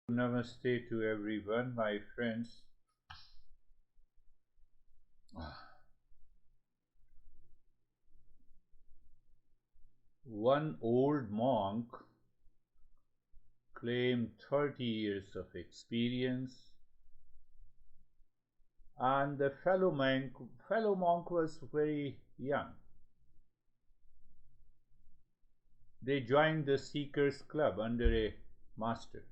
Namaste to everyone, my friends. One old monk claimed 30 years of experience, and the fellow monk was very young. They joined the Seekers Club under a master,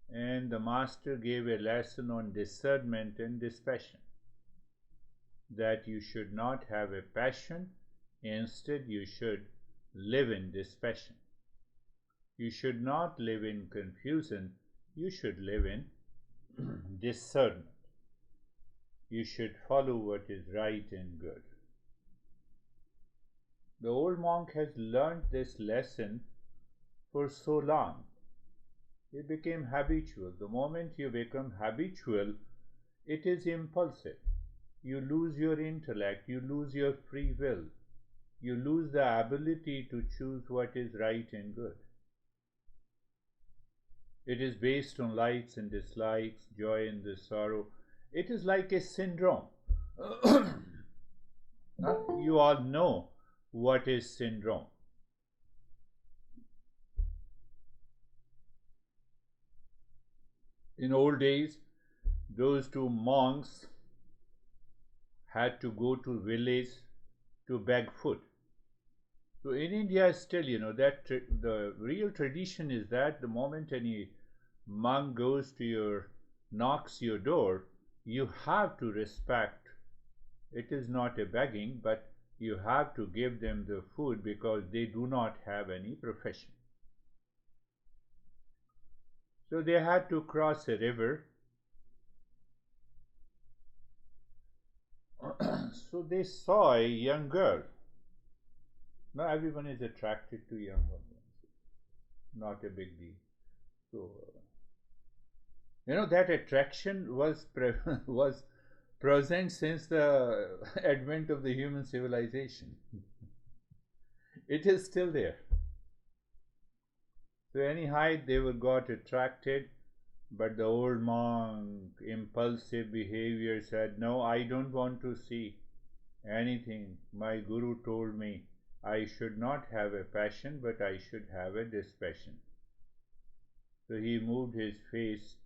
and the master gave a lesson on discernment and dispassion, that you should not have a passion, instead you should live in dispassion. You should not live in confusion, you should live in discernment. You should follow what is right and good. The old monk has learned this lesson for so long. It became habitual. The moment you become habitual, it is impulsive. You lose your intellect, you lose your free will, you lose the ability to choose what is right and good. It is based on likes and dislikes, joy and the sorrow. It is like a syndrome. You all know what is syndrome. In old days, those two monks had to go to village to beg food. So in India still, that the real tradition is that the moment any monk knocks your door, you have to respect. It is not a begging, but you have to give them the food because they do not have any profession. So they had to cross a river. So they saw a young girl. Now everyone is attracted to young women. Not a big deal. So, that attraction was present since the advent of the human civilization. It is still there. So anyhow, they got attracted, but the old monk, impulsive behavior, said, "No, I don't want to see anything. My guru told me I should not have a passion, but I should have a dispassion." So he moved his face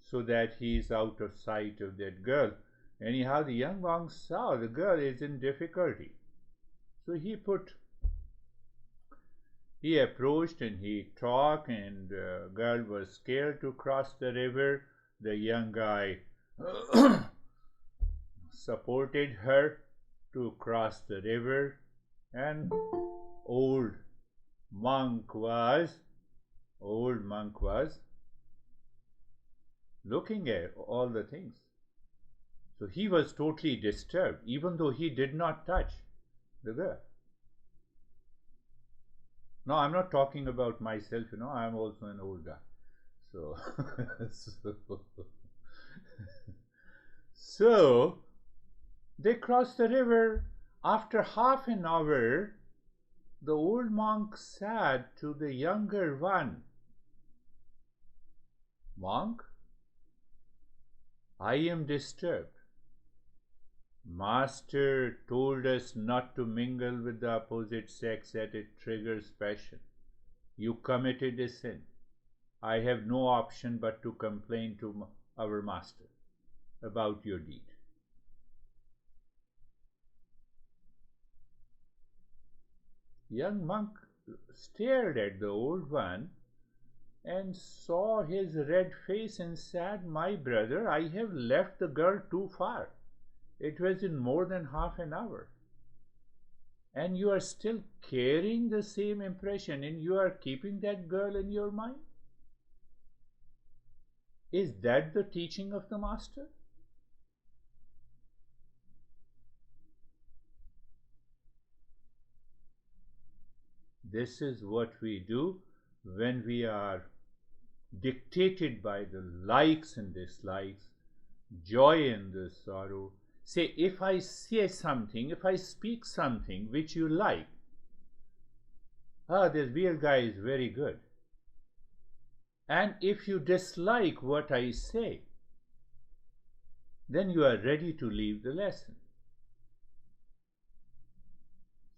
so that he is out of sight of that girl. Anyhow, the young monk saw the girl is in difficulty. So he approached and he talked, and the girl was scared to cross the river. The young guy supported her to cross the river, and old monk was looking at all the things. So he was totally disturbed, even though he did not touch the girl. No, I'm not talking about myself, I'm also an old guy. So they crossed the river. After half an hour, the old monk said to the younger one, "Monk, I am disturbed. Master told us not to mingle with the opposite sex, that it triggers passion. You committed a sin. I have no option but to complain to our master about your deed." Young monk stared at the old one and saw his red face and said, "My brother, I have left the girl too far. It was in more than half an hour. And you are still carrying the same impression, and you are keeping that girl in your mind? Is that the teaching of the master?" This is what we do when we are dictated by the likes and dislikes, joy and the sorrow. Say, if I say something, if I speak something which you like, this real guy is very good. And if you dislike what I say, then you are ready to leave the lesson.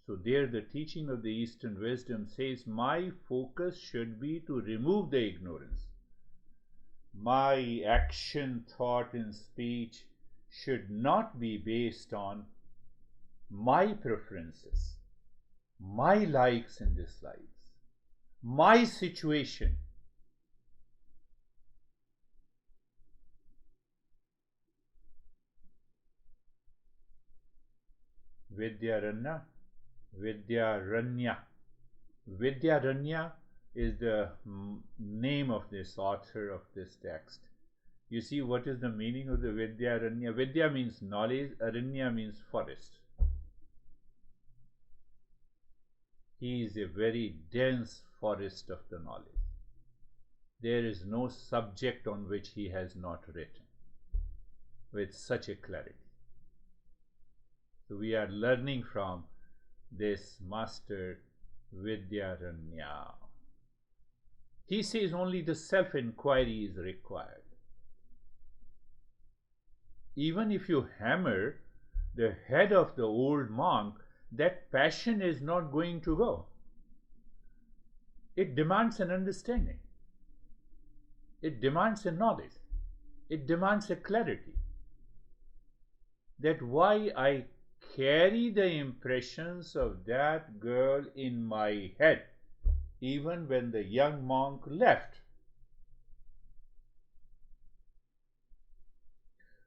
So there the teaching of the Eastern wisdom says, my focus should be to remove the ignorance. My action, thought, and speech should not be based on my preferences, my likes and dislikes, my situation. Vidyaranya, Vidyaranya. Vidyaranya is the name of this author of this text. You see, what is the meaning of the Vidyaranya? Vidya means knowledge, Aranya means forest. He is a very dense forest of the knowledge. There is no subject on which he has not written with such a clarity. So we are learning from this master Vidyaranya. He says only the self-enquiry is required. Even if you hammer the head of the old monk, that passion is not going to go. It demands an understanding. It demands a knowledge. It demands a clarity. That why I carry the impressions of that girl in my head, even when the young monk left.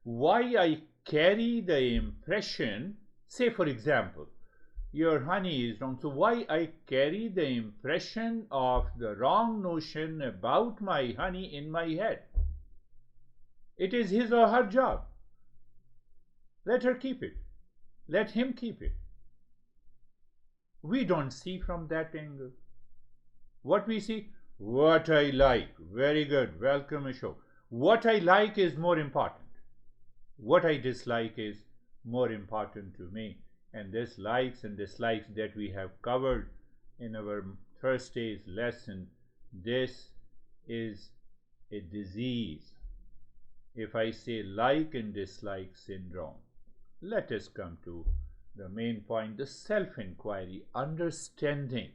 Why I carry the impression, say for example, your honey is wrong, so why I carry the impression of the wrong notion about my honey in my head? It is his or her job. Let her keep it. Let him keep it. We don't see from that angle. What we see, what I like, very good, welcome Ashok. What I like is more important. What I dislike is more important to me. And this likes and dislikes that we have covered in our Thursday's lesson, this is a disease. If I say like and dislike syndrome, let us come to the main point, the self-enquiry, understanding.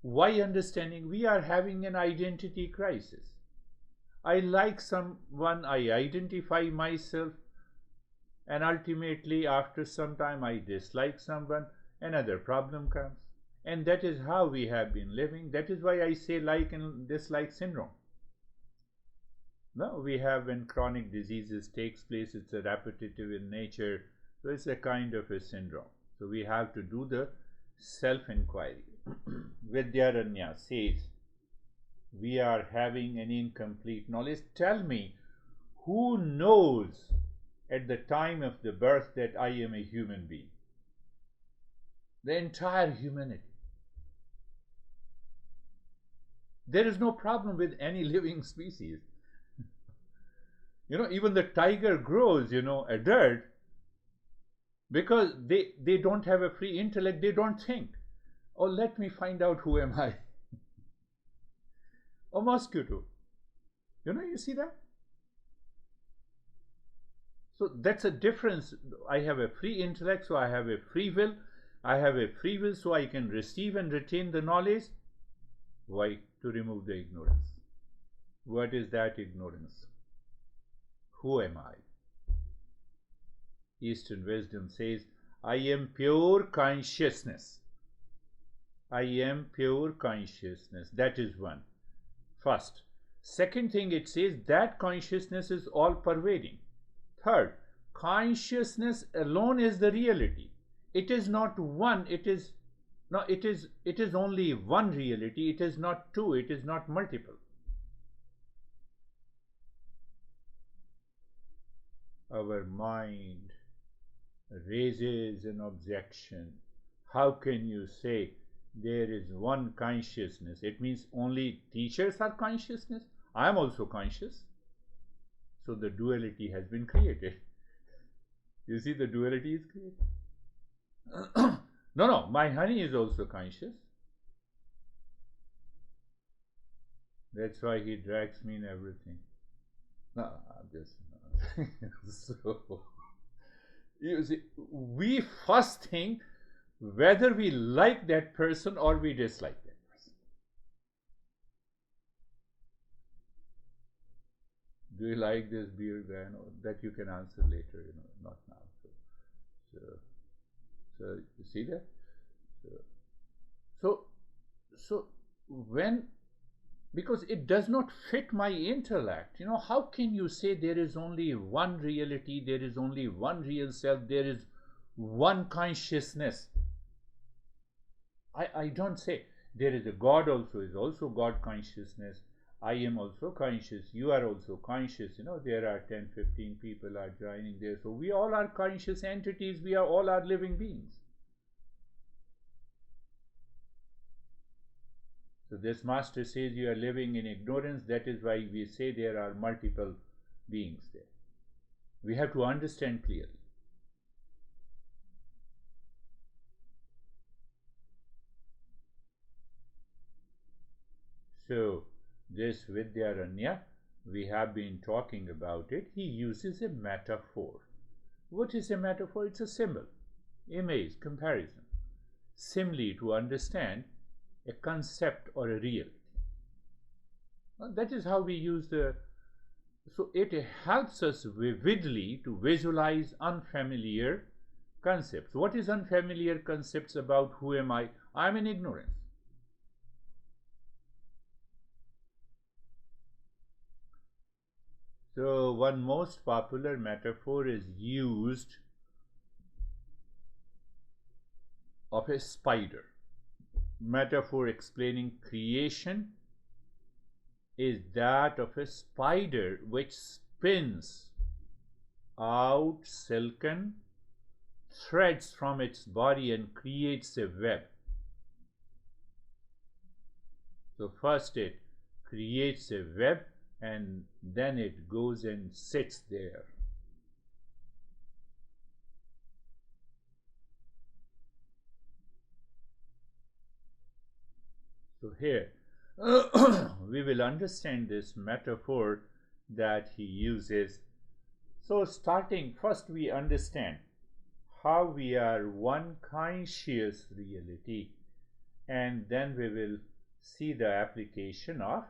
Why understanding? We are having an identity crisis. I like someone, I identify myself, and ultimately after some time I dislike someone, another problem comes. And that is how we have been living. That is why I say like and dislike syndrome. No, we have when chronic diseases takes place, it's a repetitive in nature, so it's a kind of a syndrome. So we have to do the self-enquiry. Vidyaranya says, we are having an incomplete knowledge. Tell me, who knows at the time of the birth that I am a human being? The entire humanity. There is no problem with any living species. Even the tiger grows, adult, because they don't have a free intellect, they don't think, oh, let me find out who am I. Or mosquito. You see that? So that's a difference. I have a free intellect, so I have a free will. I have a free will, so I can receive and retain the knowledge. Why? To remove the ignorance. What is that ignorance? Who am I? Eastern wisdom says, I am pure consciousness. I am pure consciousness. That is one. First. Second thing, it says that consciousness is all pervading. Third, consciousness alone is the reality. It is not one, it is only one reality. It is not two, it is not multiple. Our mind raises an objection. How can you say there is one consciousness? It means only teachers are consciousness. I am also conscious. So the duality has been created. You see, the duality is created. No, my honey is also conscious. That's why he drags me in everything. No, I'm just so you see, we first think whether we like that person or we dislike that person. Do you like this beer guy? No, that you can answer later, not now. So, so you see that? So, so, so when, because it does not fit my intellect, how can you say there is only one reality, there is only one real self, there is one consciousness? I don't say there is a God also, is also God consciousness. I am also conscious, you are also conscious, there are 10, 15 people are joining there. So we all are conscious entities, we are all are living beings. So this master says you are living in ignorance, that is why we say there are multiple beings there. We have to understand clearly. So this Vidyaranya, we have been talking about it. He uses a metaphor. What is a metaphor? It's a symbol, image, comparison, simile to understand a concept or a reality. That is how we use the. So it helps us vividly to visualize unfamiliar concepts. What is unfamiliar concepts about who am I? I'm in ignorance. So one most popular metaphor is used of a spider. Metaphor explaining creation is that of a spider which spins out silken threads from its body and creates a web. So first it creates a web and then it goes and sits there. So here we will understand this metaphor that he uses. So starting first we understand how we are one conscious reality, and then we will see the application of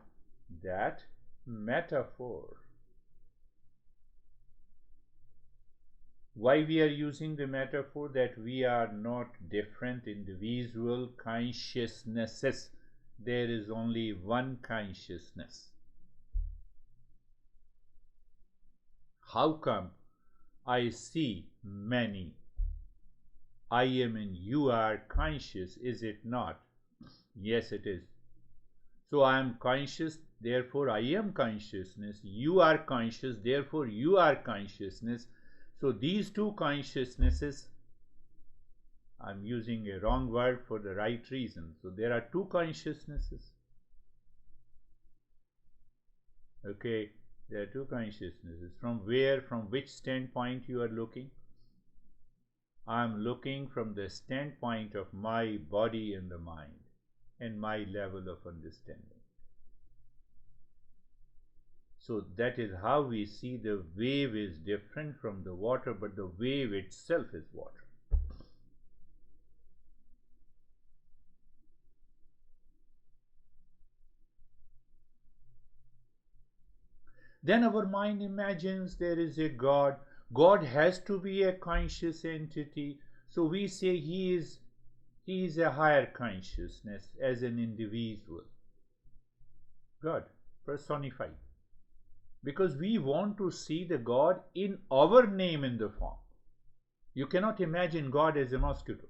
that metaphor. Why we are using the metaphor? That we are not different individual consciousnesses. There is only one consciousness. How come I see many? I am and you are conscious, is it not? Yes, it is. So I am conscious, therefore I am consciousness. You are conscious, therefore you are consciousness. So these two consciousnesses, I'm using a wrong word for the right reason. So there are two consciousnesses. Okay, there are two consciousnesses. From where, from which standpoint you are looking? I am looking from the standpoint of my body and the mind and my level of understanding. So that is how we see the wave is different from the water, but the wave itself is water. Then our mind imagines there is a God. God has to be a conscious entity. So we say he is a higher consciousness as an individual. God personified. Because we want to see the God in our name in the form. You cannot imagine God as a mosquito.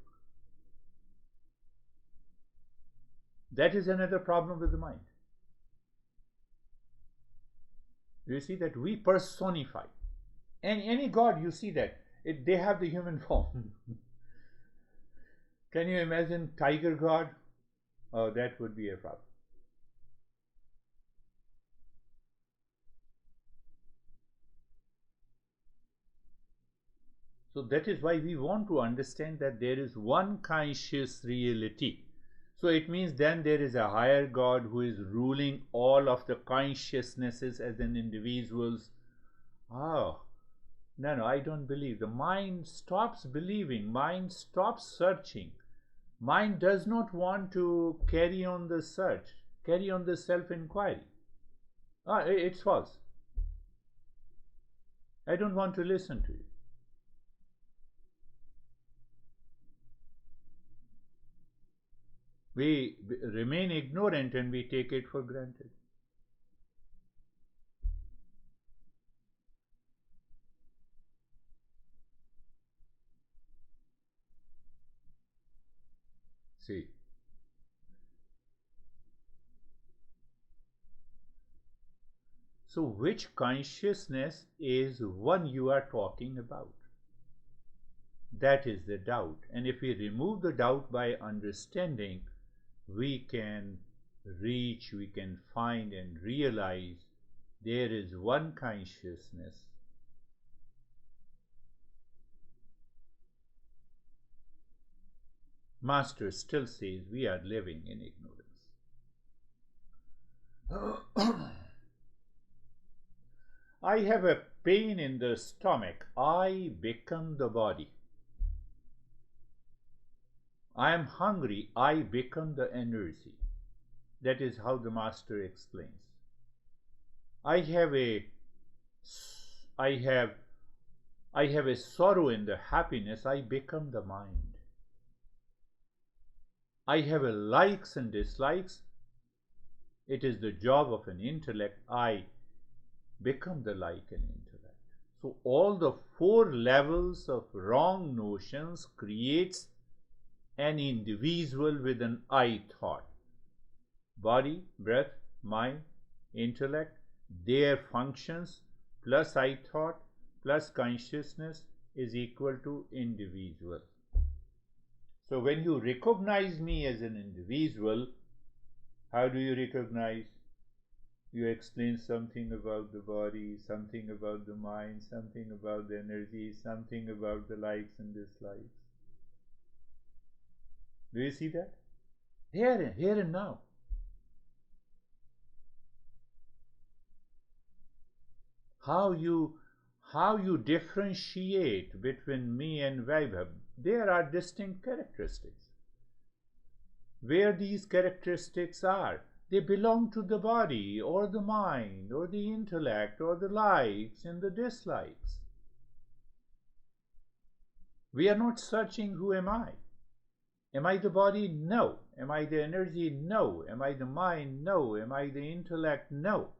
That is another problem with the mind. You see that we personify. And any God, you see that they have the human form. Can you imagine tiger God? Oh, that would be a problem. So that is why we want to understand that there is one conscious reality. So it means then there is a higher God who is ruling all of the consciousnesses as an individuals. Oh, no, no, I don't believe. The mind stops believing, mind stops searching. Mind does not want to carry on the search, carry on the self-inquiry. It's false. I don't want to listen to you. We remain ignorant and we take it for granted. See, so which consciousness is one you are talking about? That is the doubt. And if we remove the doubt by understanding, we can reach, we can find and realize there is one consciousness. Master still says we are living in ignorance. I have a pain in the stomach. I become the body. I am hungry. I become the energy. That is how the Master explains. I have a sorrow in the happiness. I become the mind. I have a likes and dislikes. It is the job of an intellect. I become the like and intellect. So all the four levels of wrong notions creates an individual with an I thought. Body, breath, mind, intellect, their functions plus I thought plus consciousness is equal to individual. So when you recognize me as an individual, how do you recognize? You explain something about the body, something about the mind, something about the energy, something about the likes and dislikes. Do you see that? Here and now. How you differentiate between me and Vaibhav. There are distinct characteristics. Where these characteristics are, they belong to the body or the mind or the intellect or the likes and the dislikes. We are not searching who am I. Am I the body? No. Am I the energy? No. Am I the mind? No. Am I the intellect? No.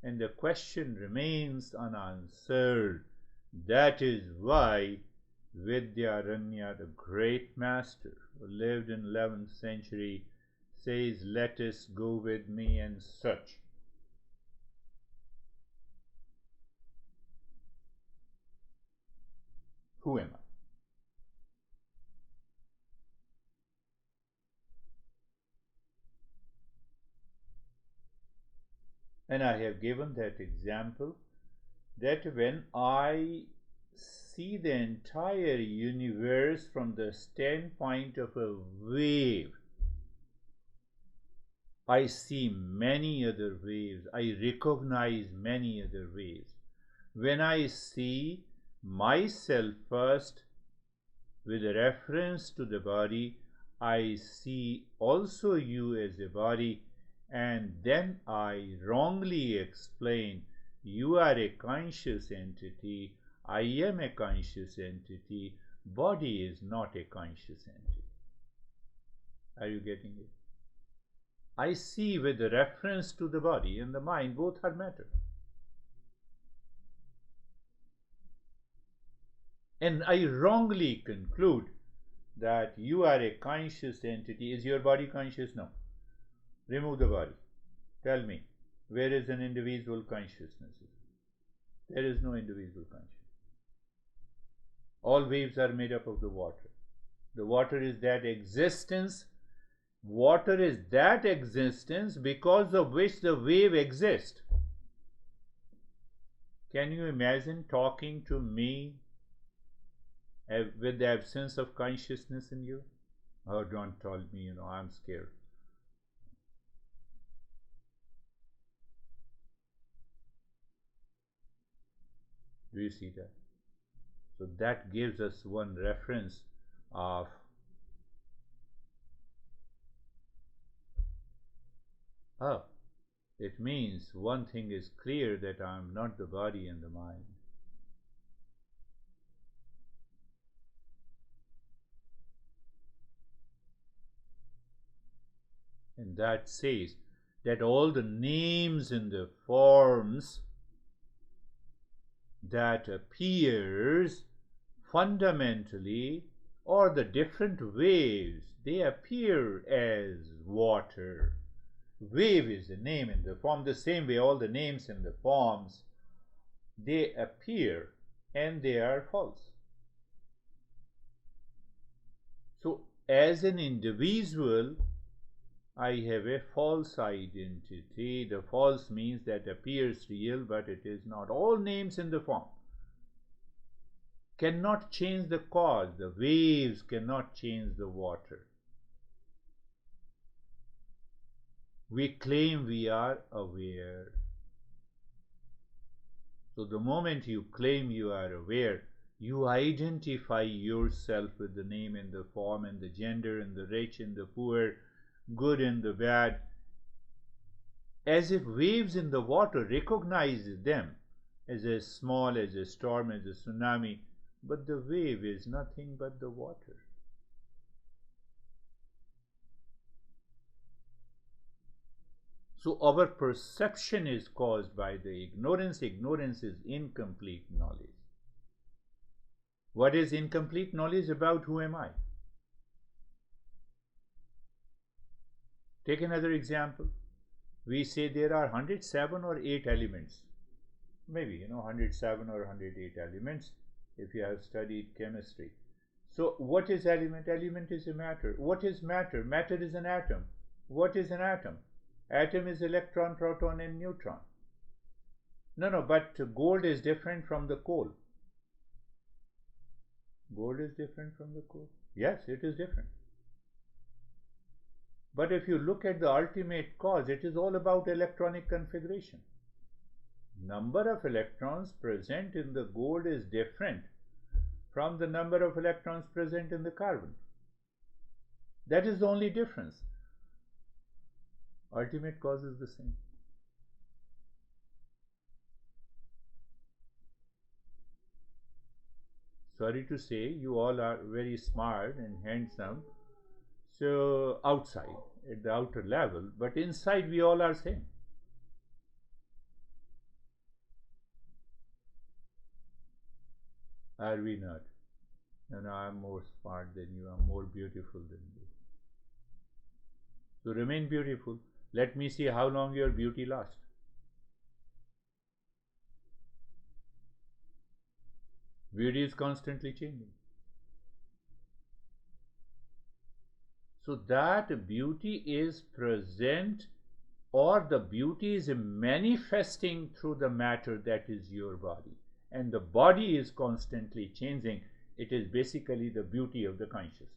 And the question remains unanswered. That is why Vidyaranya, the great master who lived in 11th century, says, let us go with me and search. Who am I? And I have given that example that when I see the entire universe from the standpoint of a wave, I see many other waves. I recognize many other waves. When I see myself first with reference to the body, I see also you as a body, and then I wrongly explain you are a conscious entity, I am a conscious entity, body is not a conscious entity. Are you getting it? I see with reference to the body and the mind, both are matter. And I wrongly conclude that you are a conscious entity. Is your body conscious? No. Remove the body. Tell me, where is an individual consciousness? There is no individual consciousness. All waves are made up of the water. The water is that existence. Water is that existence because of which the wave exists. Can you imagine talking to me with the absence of consciousness in you? Oh, don't tell me, I'm scared. Do you see that? So that gives us one reference of, oh, it means one thing is clear, that I am not the body and the mind. And that says that all the names and the forms that appears fundamentally, or the different waves, they appear as water. Wave is the name and the form. The same way all the names and the forms, they appear and they are false. So as an individual, I have a false identity. The false means that appears real, but it is not. All names in the form cannot change the cause. The waves cannot change the water. We claim we are aware. So the moment you claim you are aware, you identify yourself with the name and the form and the gender and the rich and the poor, good and the bad, as if waves in the water recognizes them as a small, as a storm, as a tsunami, but the wave is nothing but the water. So our perception is caused by the ignorance. Ignorance is incomplete knowledge. What is incomplete knowledge about who am I? Take another example. We say there are 107 or 8 elements. Maybe, 107 or 108 elements if you have studied chemistry. So what is element? Element is a matter. What is matter? Matter is an atom. What is an atom? Atom is electron, proton and neutron. No, but gold is different from the coal. Gold is different from the coal. Yes, it is different. But if you look at the ultimate cause, it is all about electronic configuration. Number of electrons present in the gold is different from the number of electrons present in the carbon. That is the only difference. Ultimate cause is the same. Sorry to say, you all are very smart and handsome, so outside, at the outer level, but inside we all are same. Are we not? No, I'm more smart than you, I'm more beautiful than you. So remain beautiful. Let me see how long your beauty lasts. Beauty is constantly changing. So that beauty is present, or the beauty is manifesting through the matter that is your body. And the body is constantly changing. It is basically the beauty of the consciousness.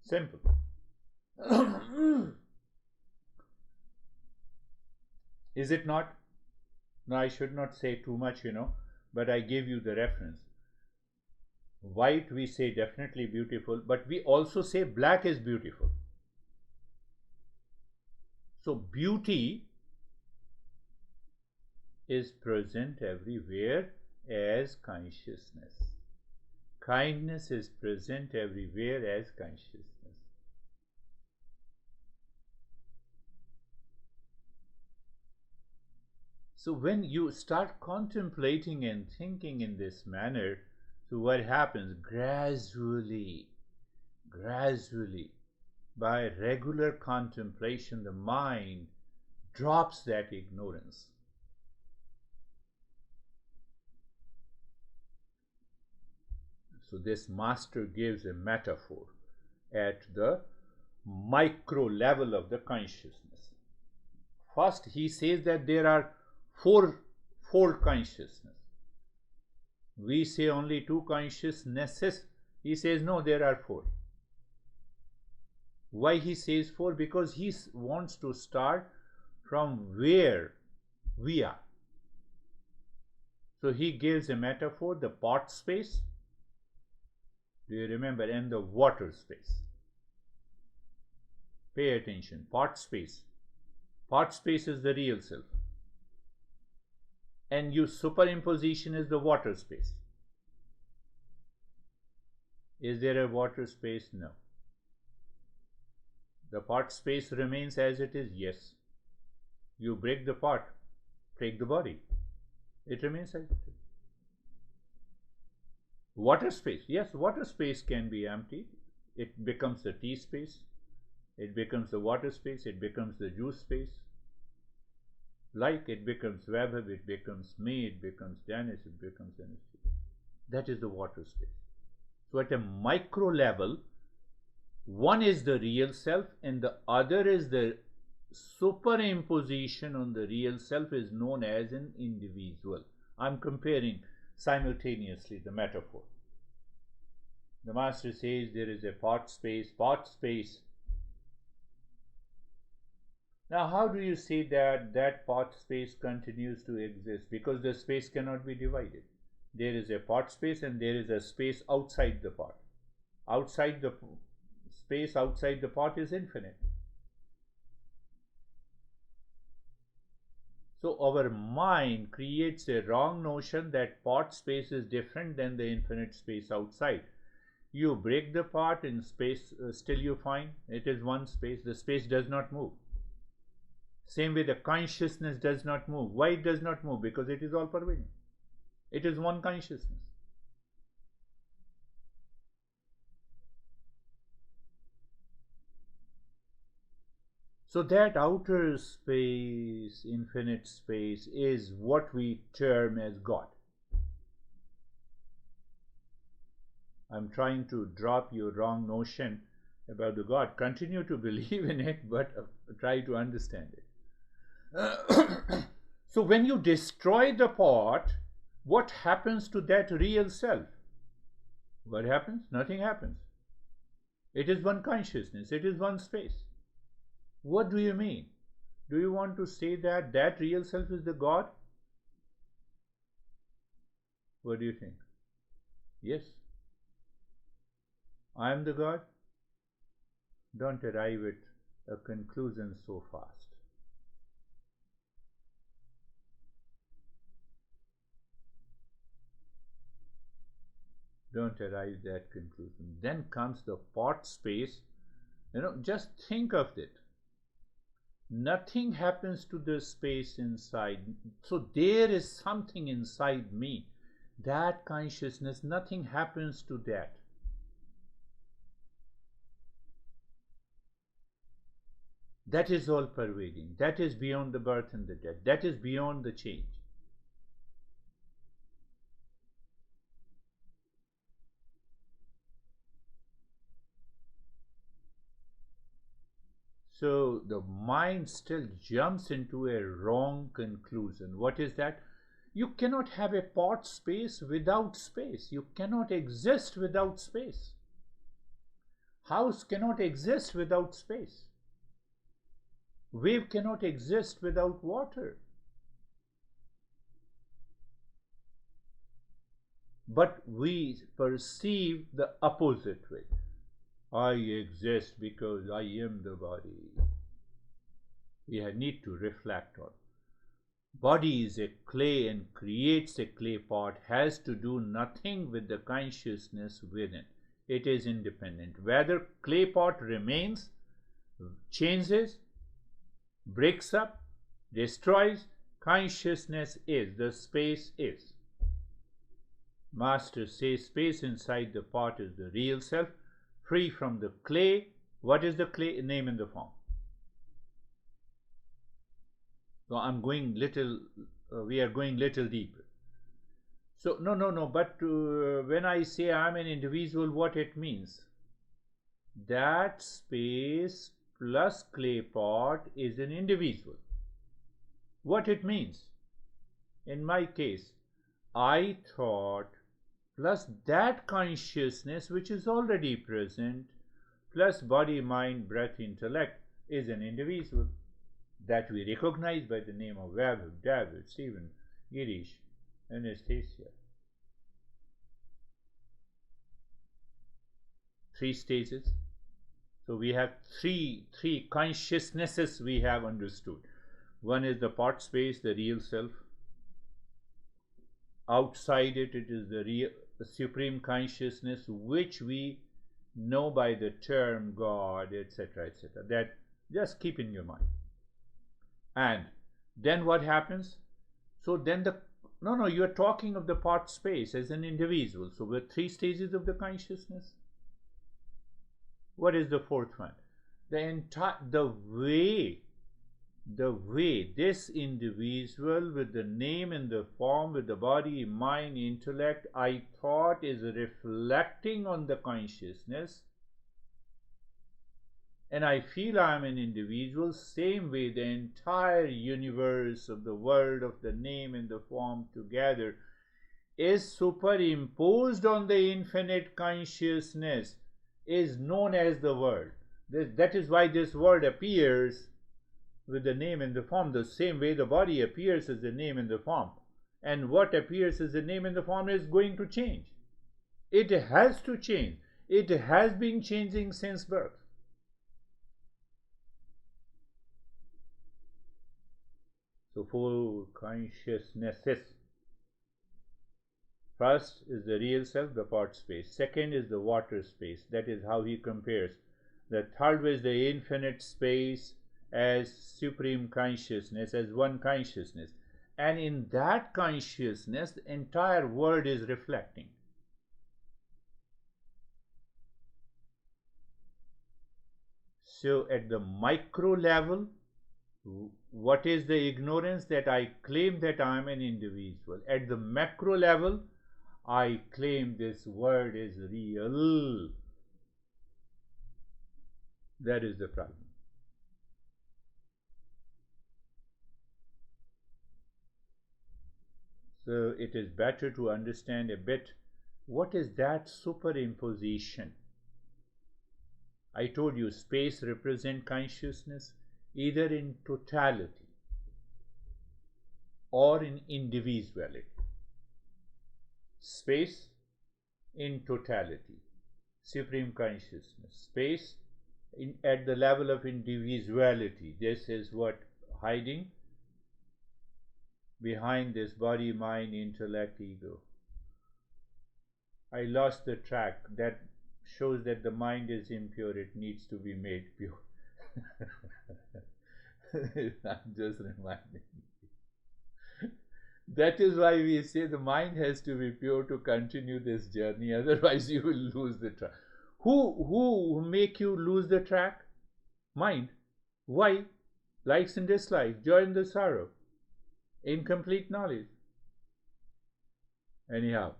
Simple. Is it not? No, I should not say too much, but I gave you the reference. White we say definitely beautiful, but we also say black is beautiful. So beauty is present everywhere as consciousness. Kindness is present everywhere as consciousness. So when you start contemplating and thinking in this manner, so what happens? Gradually, by regular contemplation, the mind drops that ignorance. So this master gives a metaphor at the micro level of the consciousness. First, he says that there are four consciousness. We say only two consciousnesses, He says, no, there are four. Why he says four? Because he wants to start from where we are. So he gives a metaphor, the pot space, do you remember, and the water space. Pay attention, pot space. Pot space is the real self. And your superimposition is the water space. Is there a water space? No. The pot space remains as it is? Yes. You break the pot, break the body. It remains as it is. Water space. Yes, water space can be empty. It becomes the tea space. It becomes the water space. It becomes the juice space. Like it becomes Vaibhav, it becomes me, it becomes Janice, it becomes energy. That is the water space. So at a micro level, one is the real self and the other is the superimposition on the real self, is known as an individual. I'm comparing simultaneously the metaphor. The master says there is a pot space, pot space. Now, how do you say that that pot space continues to exist? Because the space cannot be divided. There is a pot space and there is a space outside the pot. Outside the space outside the pot is infinite. So our mind creates a wrong notion that pot space is different than the infinite space outside. You break the pot in space, still you find it is one space. The space does not move. Same way the consciousness does not move. Why it does not move? Because it is all pervading. It is one consciousness. So that outer space, infinite space, is what we term as God. I'm trying to drop your wrong notion about the God. Continue to believe in it, but try to understand it. So when you destroy the pot, what happens to that real self? What happens? Nothing happens. It is one consciousness. It is one space. What do you mean? Do you want to say that that real self is the God? What do you think? Yes. I am the God? Don't arrive at a conclusion so fast. Don't arrive at that conclusion. Then comes the pot space. Just think of it. Nothing happens to the space inside. So there is something inside me. That consciousness, nothing happens to that. That is all pervading. That is beyond the birth and the death. That is beyond the change. So the mind still jumps into a wrong conclusion. What is that? You cannot have a pot space without space. You cannot exist without space. House cannot exist without space. Wave cannot exist without water. But we perceive the opposite way. I exist because I am the body. We need to reflect on. Body is a clay and creates a clay pot, has to do nothing with the consciousness within. It is independent. Whether clay pot remains, changes, breaks up, destroys, consciousness is, the space is. Master says space inside the pot is the real self, free from the clay. What is the clay? Name and the form. So I'm going little, we are going little deeper. So no, but when I say I'm an individual, what it means? That space plus clay pot is an individual. What it means? In my case, I thought plus that consciousness which is already present, plus body, mind, breath, intellect, is an individual that we recognize by the name of Vaibhav, David, Stephen, Girish, Anastasia. 3 stages. So we have three consciousnesses we have understood. One is the part space, the real self. Outside it, it is the supreme consciousness which we know by the term God, etc., etc. That just keep in your mind. And then what happens? So then no, you are talking of the part space as an individual. So we're 3 stages of the consciousness. What is the 4th one? The way this individual with the name and the form, with the body, mind, intellect, I thought is reflecting on the consciousness, and I feel I am an individual, same way the entire universe of the world of the name and the form together is superimposed on the infinite consciousness, is known as the world. That is why this world appears with the name and the form, the same way the body appears as the name and the form. And what appears as the name and the form is going to change. It has to change. It has been changing since birth. So 4 consciousnesses. First is the real self, the part space. Second is the water space. That is how he compares. The third is the infinite space as supreme consciousness, as one consciousness. And in that consciousness, the entire world is reflecting. So at the micro level, what is the ignorance? That I claim that I am an individual. At the macro level, I claim this world is real. That is the problem. So it is better to understand a bit what is that superimposition. I told you space represents consciousness either in totality or in individuality. Space in totality, supreme consciousness. Space at the level of individuality. This is what hiding behind this body, mind, intellect, ego. I lost the track. That shows that the mind is impure. It needs to be made pure. I'm just reminding you. That is why we say the mind has to be pure to continue this journey. Otherwise, you will lose the track. Who make you lose the track? Mind. Why? Likes and dislikes, joy and the sorrow, incomplete knowledge. Anyhow,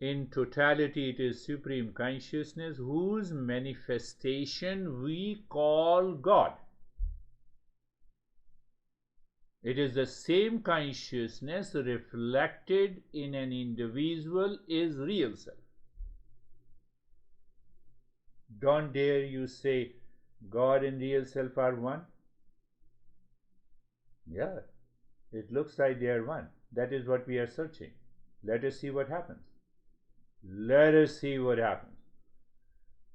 in totality, it is supreme consciousness whose manifestation we call God. It is the same consciousness reflected in an individual is real self. Don't dare you say God and real self are one. Yeah, it looks like they are one. That is what we are searching. Let us see what happens. Let us see what happens.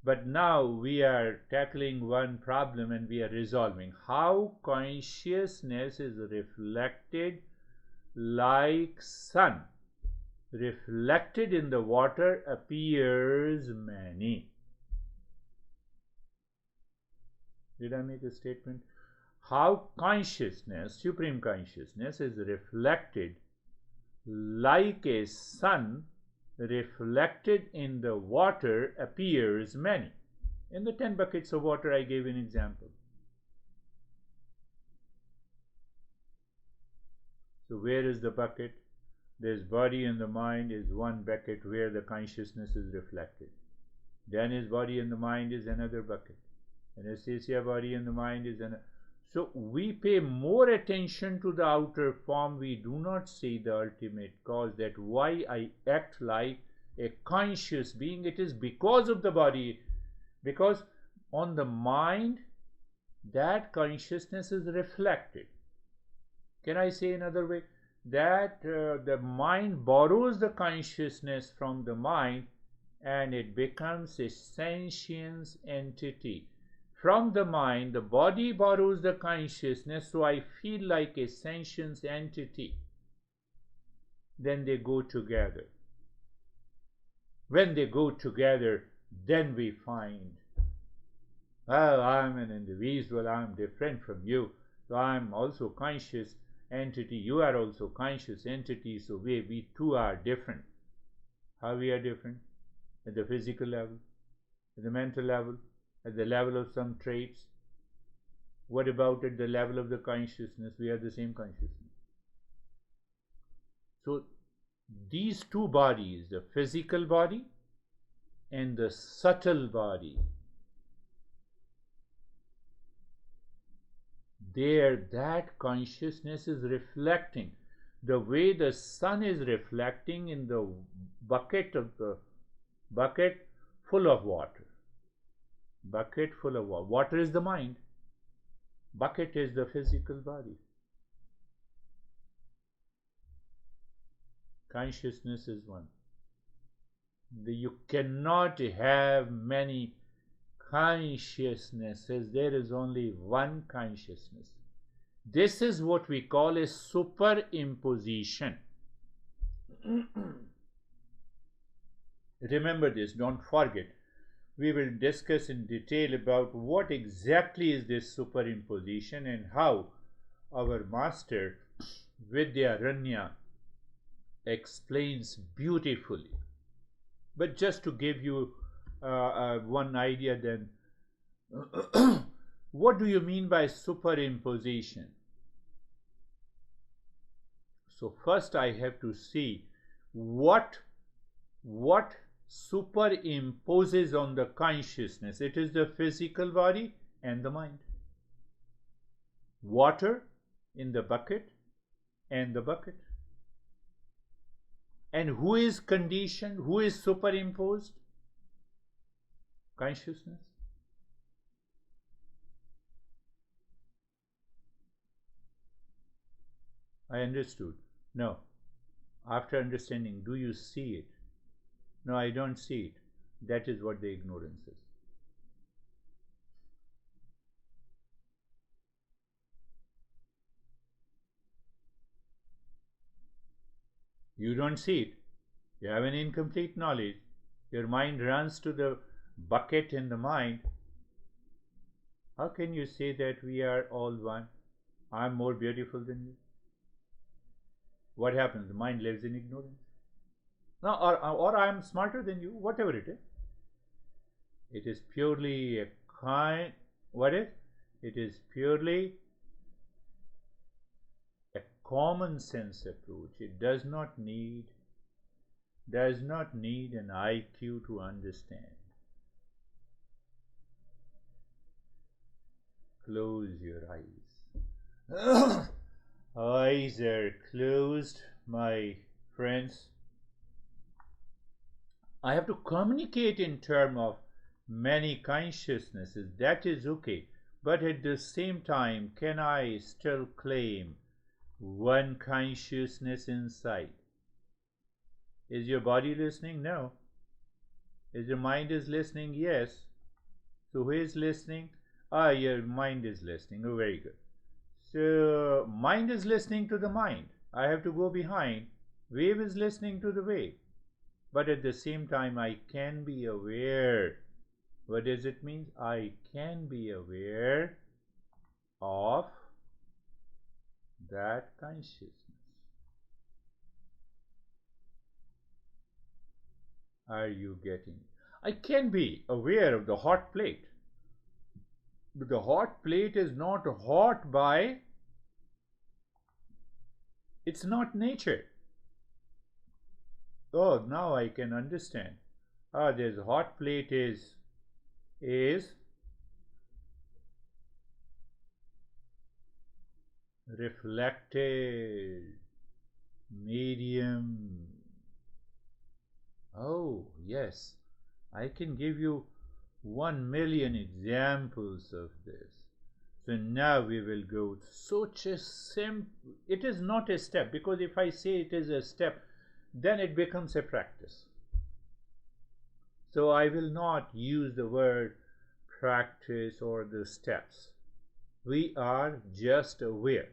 But now we are tackling one problem and we are resolving how consciousness is reflected like sun. Reflected in the water appears many. Did I make a statement? How consciousness, supreme consciousness, is reflected like a sun reflected in the water appears many. In the 10 buckets of water, I gave an example. So where is the bucket? This body and the mind is one bucket where the consciousness is reflected. Then his body and the mind is another bucket. Anastasia body and the mind is another. So we pay more attention to the outer form. We do not see the ultimate cause, that why I act like a conscious being, it is because of the body, because on the mind that consciousness is reflected. Can I say another way? That the mind borrows the consciousness from the mind and it becomes a sentient entity. From the mind, the body borrows the consciousness, so I feel like a sentient entity. Then they go together. When they go together, then we find, well, I'm an individual, I'm different from you, so I'm also conscious entity, you are also conscious entity, so we two are different. How we are different? At the physical level, at the mental level, at the level of some traits. What about at the level of the consciousness? We are the same consciousness. So these two bodies, the physical body and the subtle body, there that consciousness is reflecting the way the sun is reflecting in the bucket full of water. Bucket full of water. Water is the mind. Bucket is the physical body. Consciousness is one. You cannot have many consciousnesses. There is only one consciousness. This is what we call a superimposition. Remember this, don't forget. We will discuss in detail about what exactly is this superimposition and how our master Vidyaranya explains beautifully. But just to give you one idea then, what do you mean by superimposition? So first I have to see what superimposes on the consciousness. It is the physical body and the mind. Water in the bucket and the bucket. And who is conditioned? Who is superimposed? Consciousness. I understood. No. After understanding, do you see it? No, I don't see it. That is what the ignorance is. You don't see it. You have an incomplete knowledge. Your mind runs to the bucket in the mind. How can you say that we are all one? I'm more beautiful than you. What happens? The mind lives in ignorance. No, or I'm smarter than you, whatever it is. It is purely a kind. What is? It is purely a common sense approach. It does not need an IQ to understand. Close your eyes. Eyes are closed, my friends. I have to communicate in terms of many consciousnesses. That is okay. But at the same time, can I still claim one consciousness inside? Is your body listening? No. Is your mind is listening? Yes. So who is listening? Your mind is listening. Oh, very good. So mind is listening to the mind. I have to go behind. Wave is listening to the wave. But at the same time, I can be aware. What does it mean? I can be aware of that consciousness. Are you getting it? I can be aware of the hot plate. But the hot plate is not hot by, it's not nature. Oh, now I can understand. This hot plate is reflected medium. Oh, yes, I can give you 1 million examples of this. So now we will go such a simple, it is not a step, because if I say it is a step, then it becomes a practice. So I will not use the word practice or the steps. We are just aware.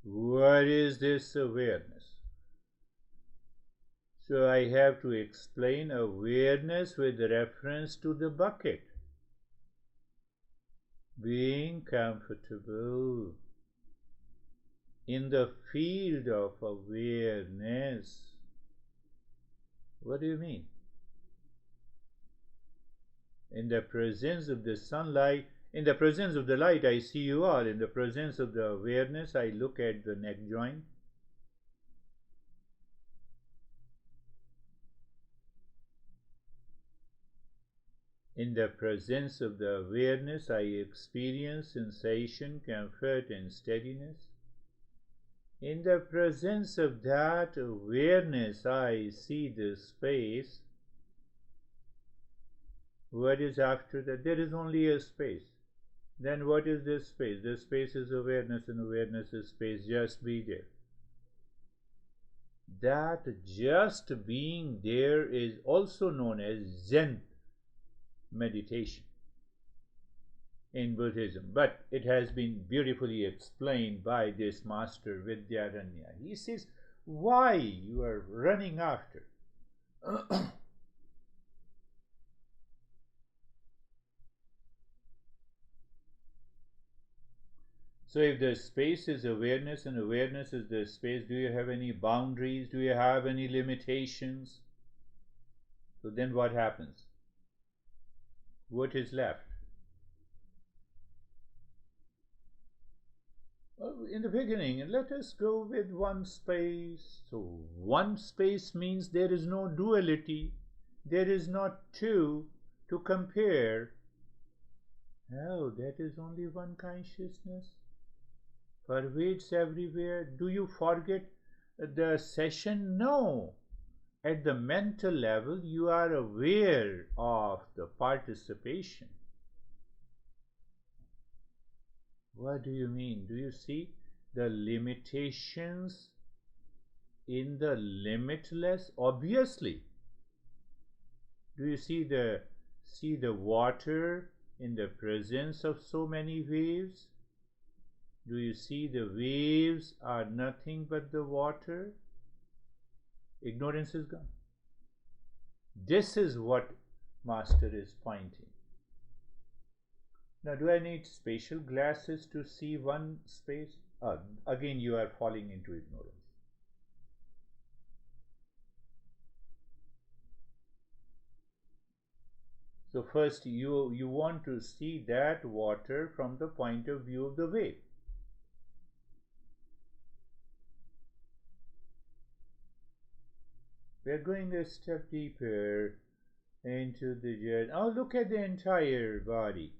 What is this awareness? So I have to explain awareness with reference to the bucket. Being comfortable in the field of awareness. What do you mean? In the presence of the sunlight, in the presence of the light, I see you all. In the presence of the awareness, I look at the neck joint. In the presence of the awareness, I experience sensation, comfort, and steadiness. In the presence of that awareness, I see the space. What is after that? There is only a space. Then what is this space? This space is awareness, and awareness is space. Just be there. That just being there is also known as Zen meditation in Buddhism, but it has been beautifully explained by this master Vidyaranya. He says, why you are running after? So if the space is awareness and awareness is the space, do you have any boundaries? Do you have any limitations? So then what happens? What is left? In the beginning, let us go with one space. So one space means there is no duality. There is not two to compare. Oh, that is only one consciousness. Pervades everywhere. Do you forget the session? No. At the mental level, you are aware of the participation. What do you mean? Do you see the limitations in the limitless? Obviously. Do you see the water in the presence of so many waves? Do you see the waves are nothing but the water? Ignorance is gone. This is what Master is pointing. Now, do I need spatial glasses to see one space? Again, you are falling into ignorance. So first, you want to see that water from the point of view of the wave. We are going a step deeper into the journey. Oh, look at the entire body.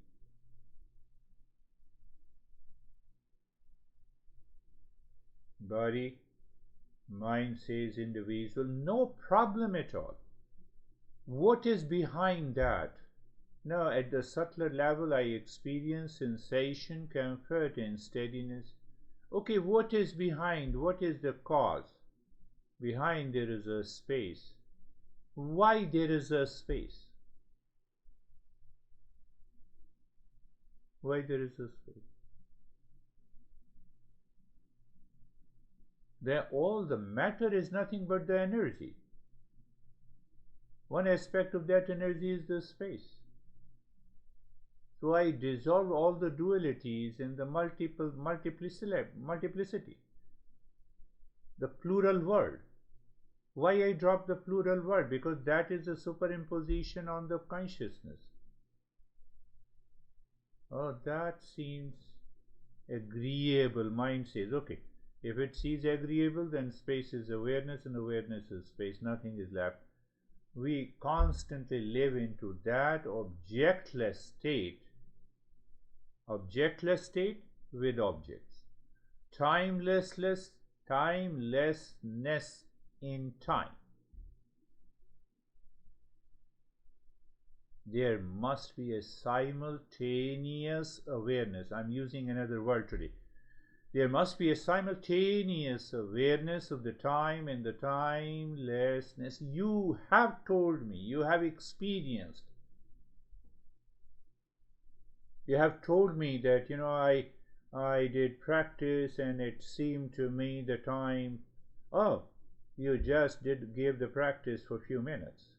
Body, mind says individual, no problem at all. What is behind that? Now, at the subtler level, I experience sensation, comfort, and steadiness. Okay, what is behind? What is the cause? Behind there is a space. Why there is a space? Why there is a space? All the matter is nothing but the energy. One aspect of that energy is the space. So I dissolve all the dualities in the multiplicity, the plural word. Why I drop the plural word? Because that is a superimposition on the consciousness. Oh, that seems agreeable. Mind says, okay, if it sees agreeable, then space is awareness and awareness is space. Nothing is left. We constantly live into that objectless state with objects. Timelessness timelessness in time. There must be a simultaneous awareness. I'm using another word today. There must be a simultaneous awareness of the time and the timelessness. You have told me, you have experienced. You have told me that, I did practice and it seemed to me the time, oh, you just give the practice for a few minutes.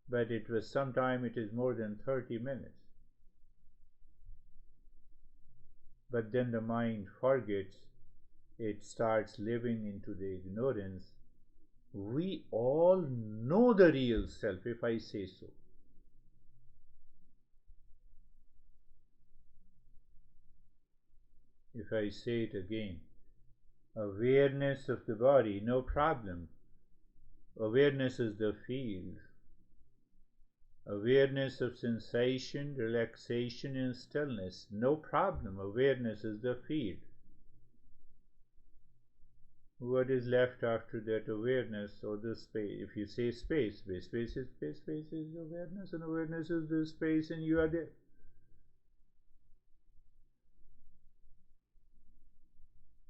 But it was sometime it is more than 30 minutes. But then the mind forgets, it starts living into the ignorance. We all know the real self, if I say so. If I say it again, awareness of the body, no problem. Awareness is the field. Awareness of sensation, relaxation and stillness, no problem. Awareness is the field. What is left after that awareness or the space? If you say space, space is awareness, and awareness is the space, and you are there.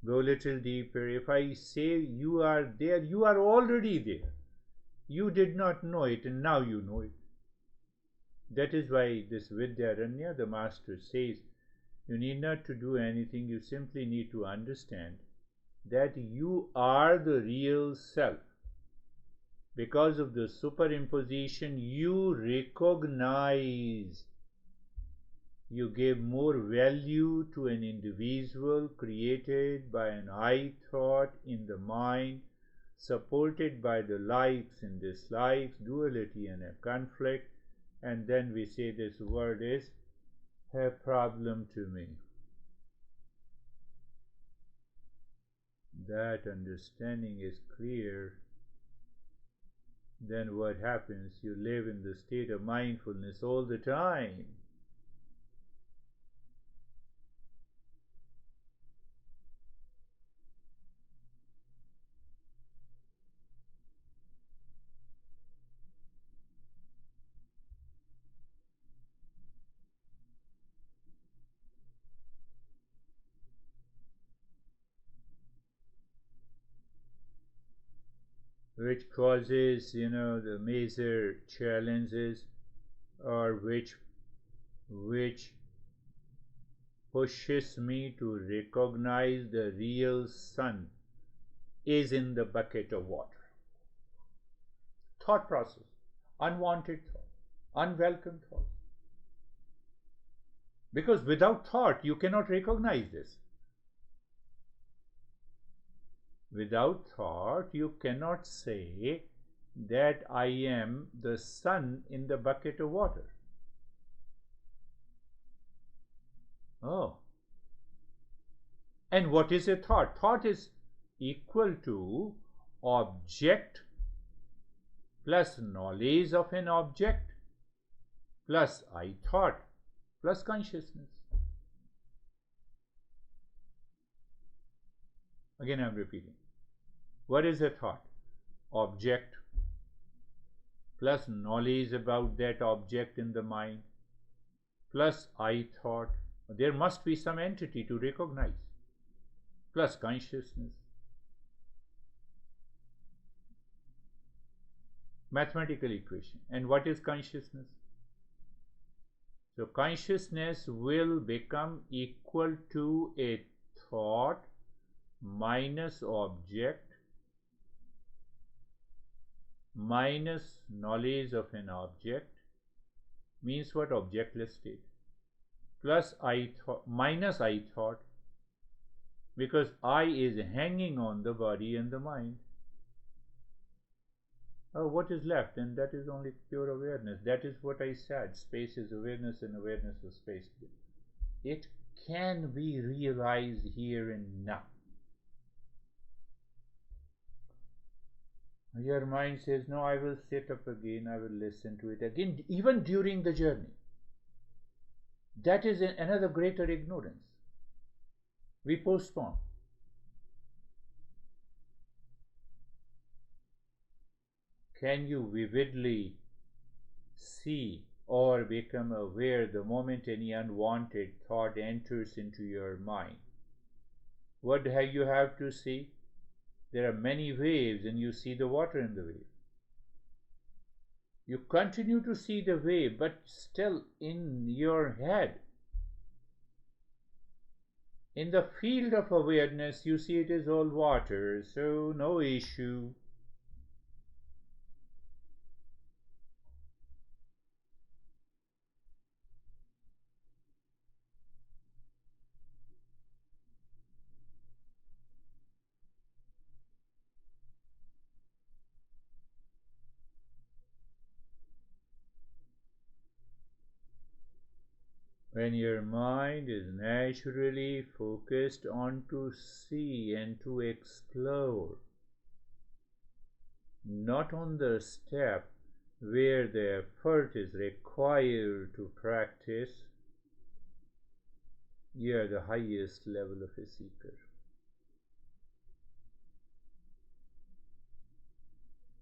Go a little deeper. If I say you are there, you are already there. You did not know it, and now you know it. That is why this Vidyaranya, the master says, you need not to do anything, you simply need to understand that you are the real self. Because of the superimposition, you recognize. You give more value to an individual created by an I thought in the mind, supported by the likes and dislikes, duality and a conflict, and then we say this word is a problem to me. That understanding is clear. Then what happens? You live in the state of mindfulness all the time. Which causes, the major challenges, or which pushes me to recognize the real sun is in the bucket of water. Thought process, unwanted thought, unwelcome thought. Because without thought, you cannot recognize this. Without thought, you cannot say that I am the sun in the bucket of water. Oh. And what is a thought? Thought is equal to object plus knowledge of an object plus I thought plus consciousness. Again, I am repeating. What is a thought? Object plus knowledge about that object in the mind plus I thought. There must be some entity to recognize plus consciousness. Mathematical equation. And what is consciousness? So consciousness will become equal to a thought minus object minus knowledge of an object, means what? Objectless state, plus I thought minus I thought, because I is hanging on the body and the mind. What is left? And that is only pure awareness. That is what I said. Space is awareness and awareness is space. It can be realized here and now. Your mind says, no, I will sit up again, I will listen to it again, even during the journey. That is another greater ignorance. We postpone. Can you vividly see or become aware the moment any unwanted thought enters into your mind? What do you have to see? There are many waves and you see the water in the wave. You continue to see the wave, but still in your head. In the field of awareness, you see it is all water, so no issue. When your mind is naturally focused on to see and to explore, not on the step where the effort is required to practice, you are the highest level of a seeker.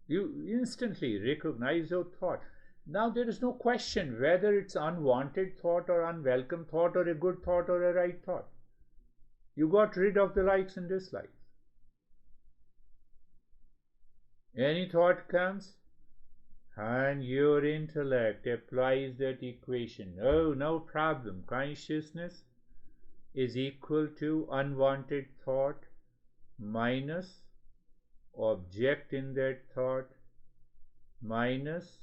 You instantly recognize your thought. Now there is no question whether it's unwanted thought or unwelcome thought or a good thought or a right thought. You got rid of the likes and dislikes. Any thought comes, and your intellect applies that equation. Oh, no problem. Consciousness is equal to unwanted thought minus object in that thought minus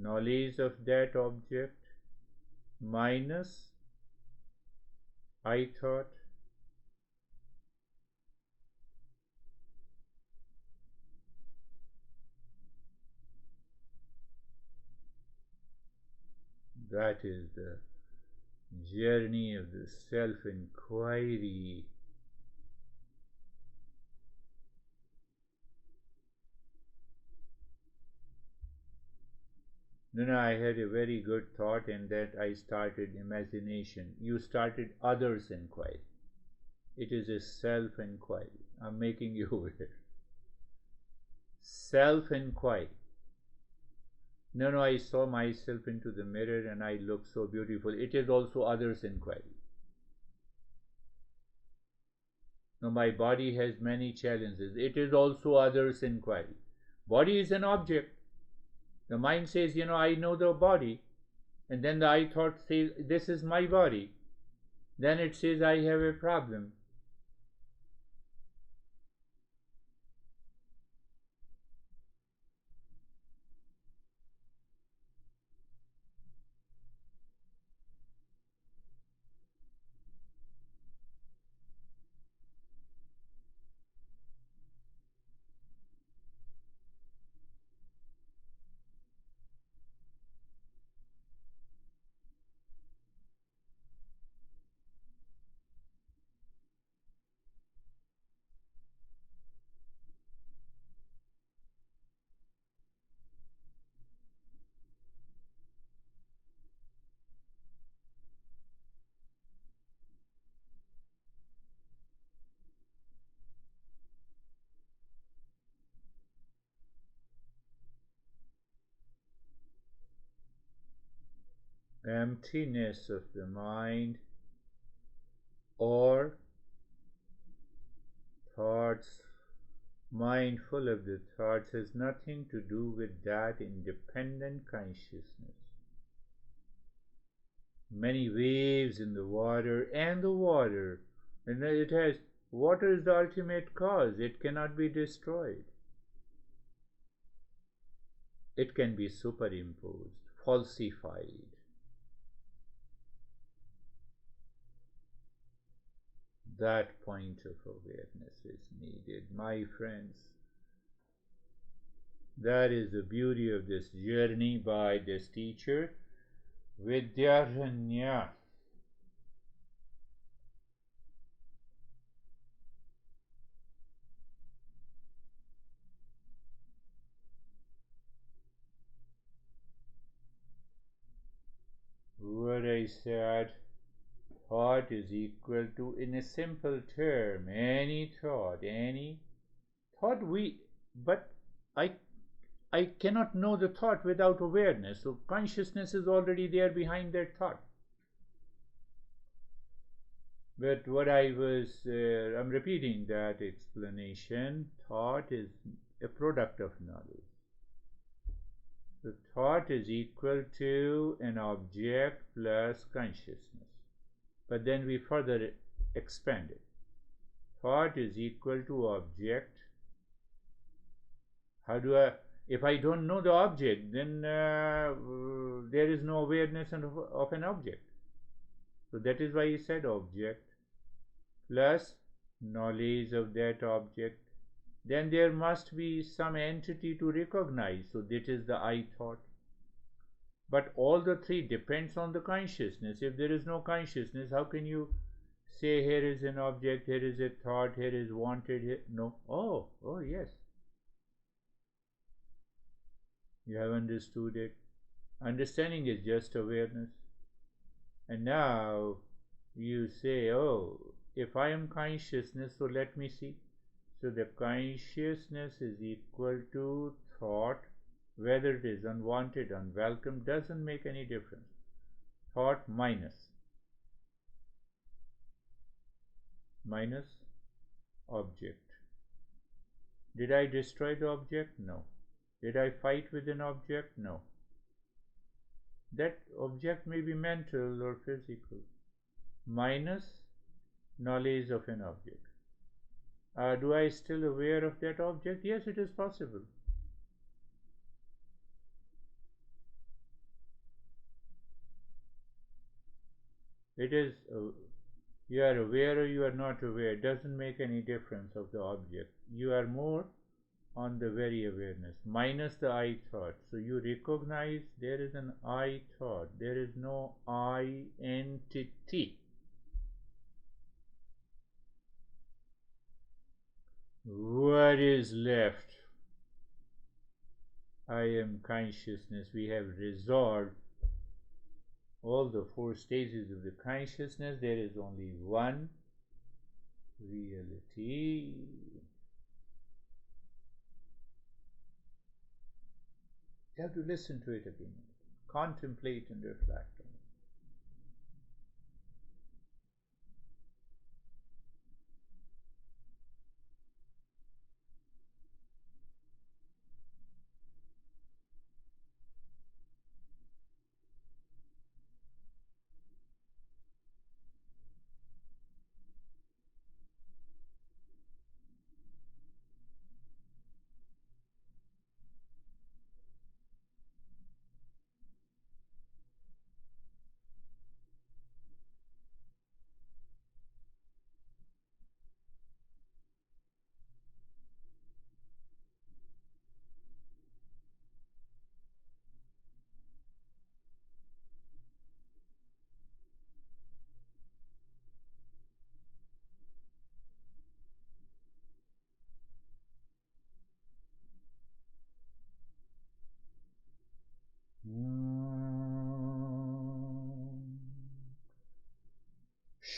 knowledge of that object minus I thought. That is the journey of the self-enquiry. No, I had a very good thought, and that I started imagination. You started others' inquiry. It is a self-enquiry. I'm making you aware. Self-enquiry. No, I saw myself into the mirror and I look so beautiful. It is also others' inquiry. Now, my body has many challenges. It is also others' inquiry. Body is an object. The mind says, I know the body. And then the I thought says, this is my body. Then it says, I have a problem. Emptiness of the mind or thoughts, mindful of the thoughts, has nothing to do with that independent consciousness. Many waves in the water, and it has, water is the ultimate cause. It cannot be destroyed. It can be superimposed, falsified. That point of awareness is needed, my friends. That is the beauty of this journey by this teacher, Vidyaranya. What I said, thought is equal to, in a simple term, any thought but I I cannot know the thought without awareness. So consciousness is already there behind that thought. But what I'm repeating that explanation. Thought is a product of knowledge. The thought is equal to an object plus consciousness. But then we further expand it. Thought is equal to object. If I don't know the object, then there is no awareness of an object. So that is why he said object plus knowledge of that object. Then there must be some entity to recognize. So that is the I thought. But all the three depends on the consciousness. If there is no consciousness, how can you say here is an object, here is a thought, here is wanted, here? No. Oh yes. You have understood it. Understanding is just awareness. And now you say, oh, if I am consciousness, so let me see. So the consciousness is equal to thought, whether it is unwanted, unwelcome, doesn't make any difference. Thought minus object. Did I destroy the object? No. Did I fight with an object? No. That object may be mental or physical. Minus knowledge of an object. Do I still aware of that object? Yes, it is possible. It is, you are aware or you are not aware. It doesn't make any difference of the object. You are more on the very awareness, minus the I thought. So you recognize there is an I thought. There is no I entity. What is left? I am consciousness. We have resolved all the four stages of the consciousness. There is only one reality. You have to listen to it again, contemplate and reflect on it.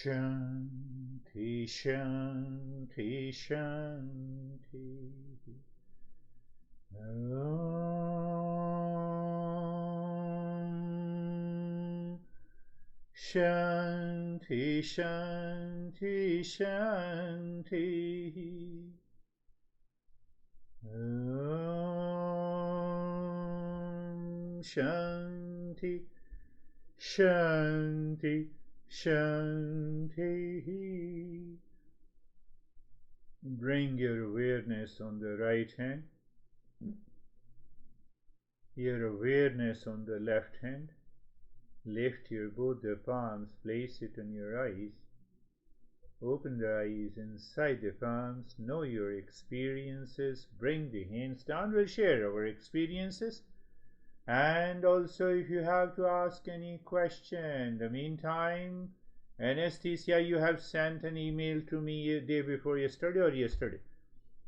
Shanti, Shanti, Shanti. Om. Shanti, Shanti, Shanti. Om. Shanti, Shanti, Shanti. Bring your awareness on the right hand, your awareness on the left hand. Lift your both the palms, place it on your eyes. Open the eyes inside the palms. Know your experiences. Bring the hands down. We'll share our experiences. And also, if you have to ask any question, in the meantime, Anastasia, you have sent an email to me a day before yesterday or yesterday.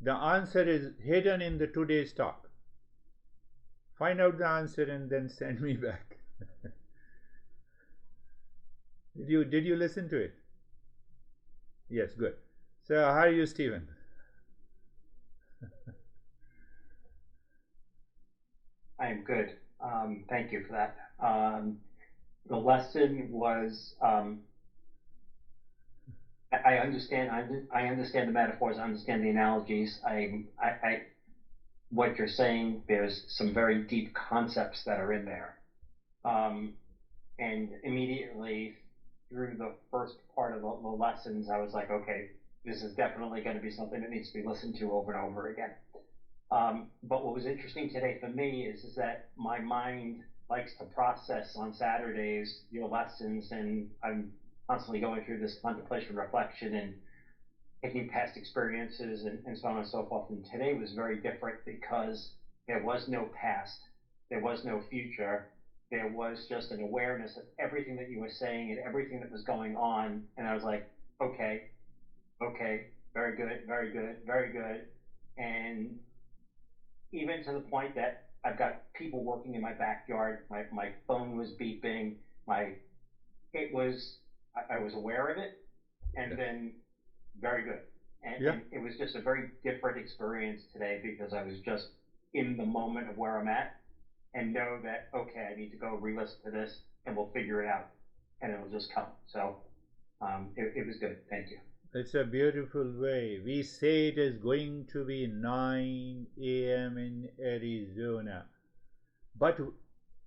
The answer is hidden in the today's talk. Find out the answer and then send me back. Did you listen to it? Yes, good. So how are you, Stephen? Thank you for that. The lesson was I understand. I understand the metaphors. I understand the analogies. What you're saying. There's some very deep concepts that are in there. Um, and immediately through the first part of the lessons, I was like, okay, this is definitely going to be something that needs to be listened to over and over again. But what was interesting today for me is that my mind likes to process on Saturdays your lessons, and I'm constantly going through this contemplation, reflection, and taking past experiences and so on and so forth. And today was very different because there was no past, there was no future, there was just an awareness of everything that you were saying and everything that was going on. And I was like, okay, okay, very good, very good, very good. And even to the point that I've got people working in my backyard. My phone was beeping. My it was I was aware of it, and Yeah. then very good. Yeah. And it was just a very different experience today because I was just in the moment of where I'm at and know that okay, I need to go re-listen to this and we'll figure it out and it'll just come. So it was good. Thank you. It's a beautiful way. We say it is going to be 9 a.m. in Arizona. But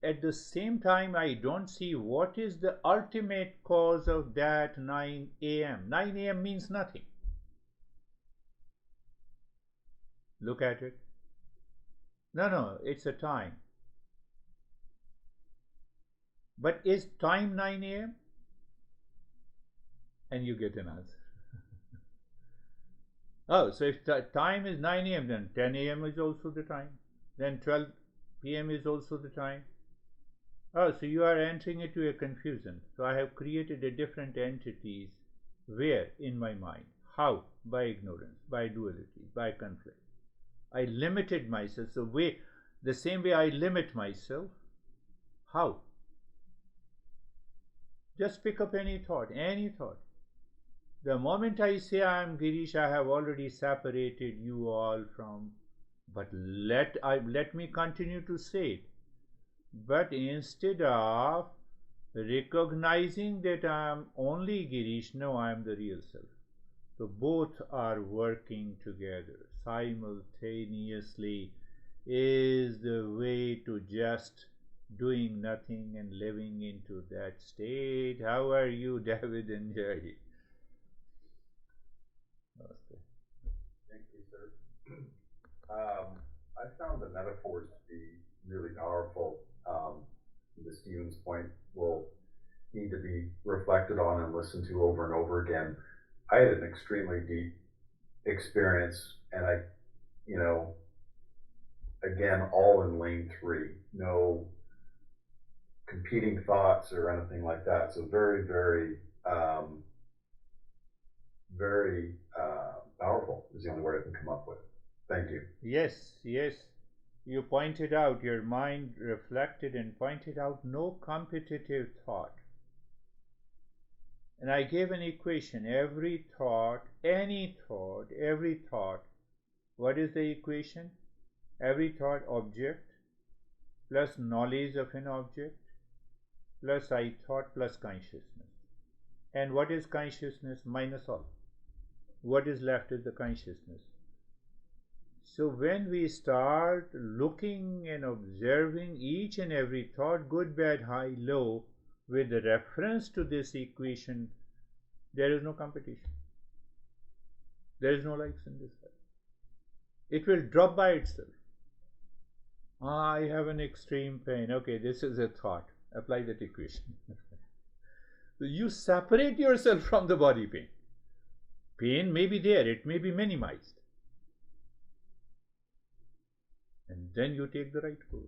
at the same time, I don't see what is the ultimate cause of that 9 a.m. 9 a.m. means nothing. Look at it. No, no, it's a time. But is time 9 a.m.? And you get an answer. Oh, so if the time is 9 a.m., then 10 a.m. is also the time. Then 12 p.m. is also the time. Oh, so you are entering into a confusion. So I have created a different entities. Where? In my mind. How? By ignorance, by duality, by conflict. I limited myself. So the same way I limit myself. How? Just pick up any thought, any thought. The moment I say I am Girish, I have already separated you all from. But let me continue to say it. But instead of recognizing that I am only Girish, no, I am the real self. So both are working together simultaneously is the way to just doing nothing and living into that state. How are you, David and Jerry? Thank you, sir. I found the metaphors to be really powerful. The Stevens point will need to be reflected on and listened to over and over again. I had an extremely deep experience, and you know, again, all in lane three, no competing thoughts or anything like that. So very, very, very powerful is the only word I can come up with. Thank you. Yes, yes. You pointed out, your mind reflected and pointed out no competitive thought. And I gave an equation. Every thought, any thought, every thought. What is the equation? Every thought object plus knowledge of an object plus I thought plus consciousness. And what is consciousness minus all? What is left is the consciousness. So when we start looking and observing each and every thought, good, bad, high, low, with reference to this equation, there is no competition. There is no likes in this life. It will drop by itself. I have an extreme pain. Okay, this is a thought. Apply that equation. So you separate yourself from the body pain. Pain may be there, it may be minimized. And then you take the right food.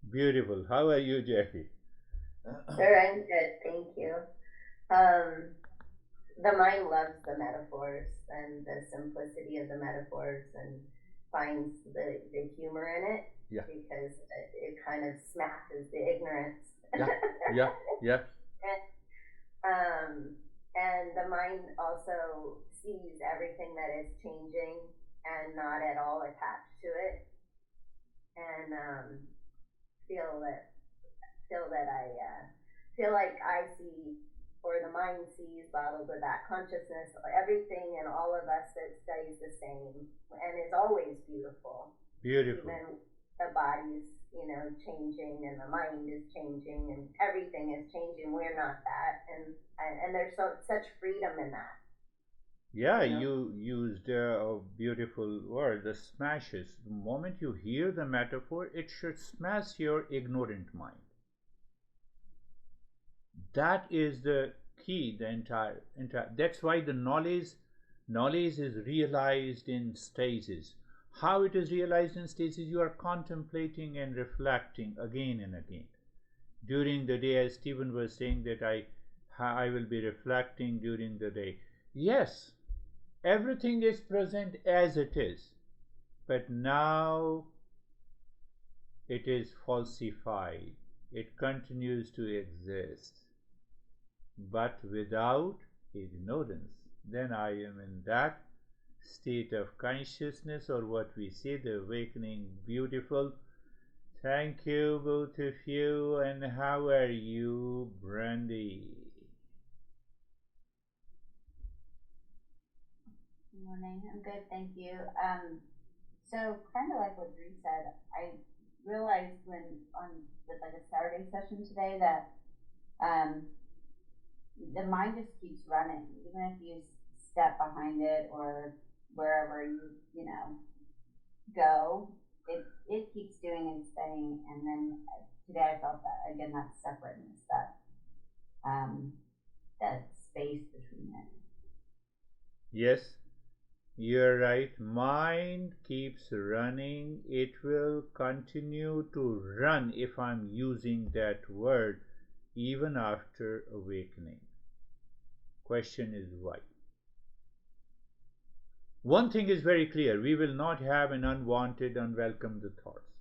Beautiful. How are you, Jackie? Sir, I'm good, thank you. The mind loves the metaphors and the simplicity of the metaphors and finds the humor in it Yeah. because it kind of smashes the ignorance. Yeah, yeah, yeah. And the mind also sees everything that is changing and not at all attached to it. And feel that feel like I see, or the mind sees, bottled with that consciousness, everything in all of us that stays the same and is always beautiful. Beautiful. Even the body's, changing, and the mind is changing, and everything is changing. We're not that, and there's such freedom in that. Yeah, you used a beautiful word, the smashes. The moment you hear the metaphor, it should smash your ignorant mind. That is the key, the entire. That's why the knowledge is realized in stages. How it is realized in stages? You are contemplating and reflecting again and again. During the day, as Stephen was saying, that I will be reflecting during the day. Yes, everything is present as it is, but now it is falsified. It continues to exist, but without ignorance. Then I am in that state of consciousness, or what we say, the awakening. Beautiful. Thank you, both of you. And how are you, Brandy? Good morning. I'm good, thank you. So kind of like what Bree said, I realized with like a Saturday session today that the mind just keeps running, even if you step behind it or wherever you go, it keeps doing its thing. And then today I felt that again, that separateness, that space between it. Yes, you're right. Mind keeps running. It will continue to run, if I'm using that word, even after awakening. Question is why? One thing is very clear: we will not have an unwanted, unwelcome thoughts.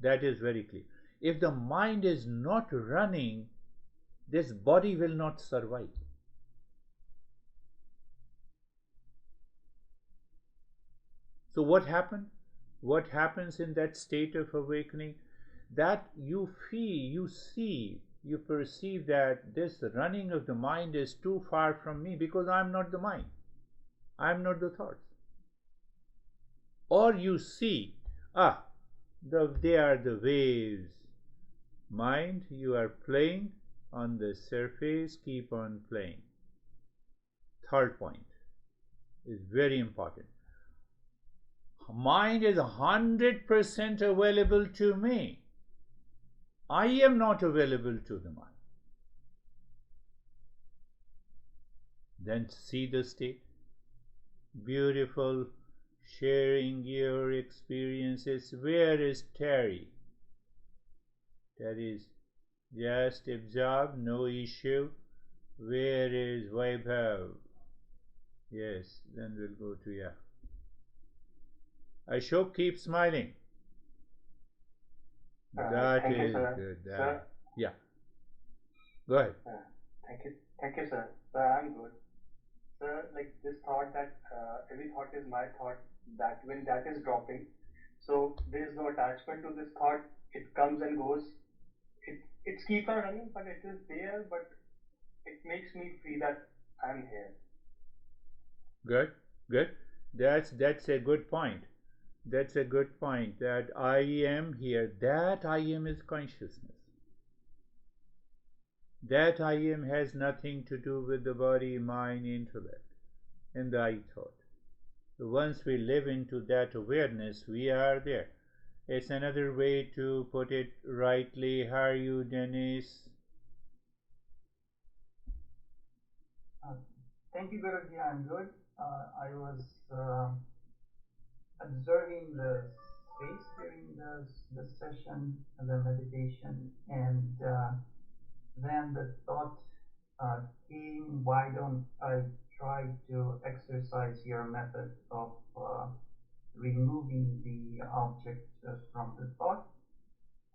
That is very clear. If the mind is not running, this body will not survive. So what happened? What happens in that state of awakening? That you feel, you see, you perceive that this running of the mind is too far from me, because I'm not the mind. I'm not the thoughts. Or you see, they are the waves. Mind, you are playing on the surface, keep on playing. Third point is very important. Mind is 100% available to me. I am not available to the mind. Then see the state. Beautiful, sharing your experiences. Where is Terry? Terry is just absorbed, no issue. Where is Vaibhav? Yes, then we'll go to yeah. Ashok, keep smiling. That thank is you, sir. good. Sir? Yeah. Go ahead. Thank you, sir. I'm good. Sir, like this thought that every thought is my thought, that when that is dropping, so there is no attachment to this thought. It comes and goes. It keeps on running, but it is there. But it makes me feel that I'm here. Good, good. That's a good point. That's a good point. That I am here. That I am is consciousness. That I am has nothing to do with the body, mind, intellect, and the I thought. So once we live into that awareness, we are there. It's another way to put it rightly. How are you, Dennis? Thank you, Girish Jha. I'm good. I was observing the space during the session, the meditation, and then the thought came, why don't I try to exercise your method of removing the object from the thought?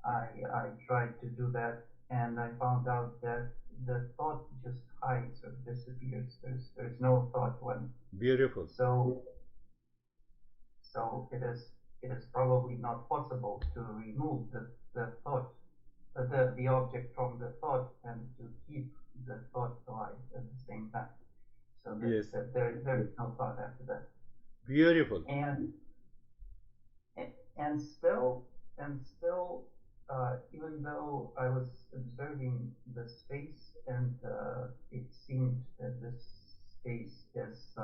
I tried to do that, and I found out that the thought just hides or disappears. There's no thought when. Beautiful. So it is probably not possible to remove the thought, the object from the thought, and to keep the thought alive at the same time. So that, Yes. that there is no thought after that. Beautiful. And still, even though I was observing the space, and it seemed that this space is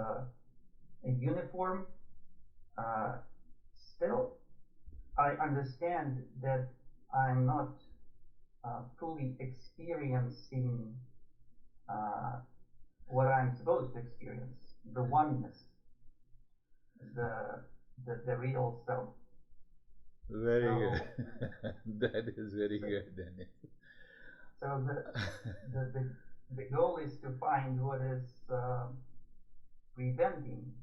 uniform, still I understand that I'm not fully experiencing what I'm supposed to experience, the oneness, the real self. Very good. That is very good, Dennis. So the goal is to find what is preventing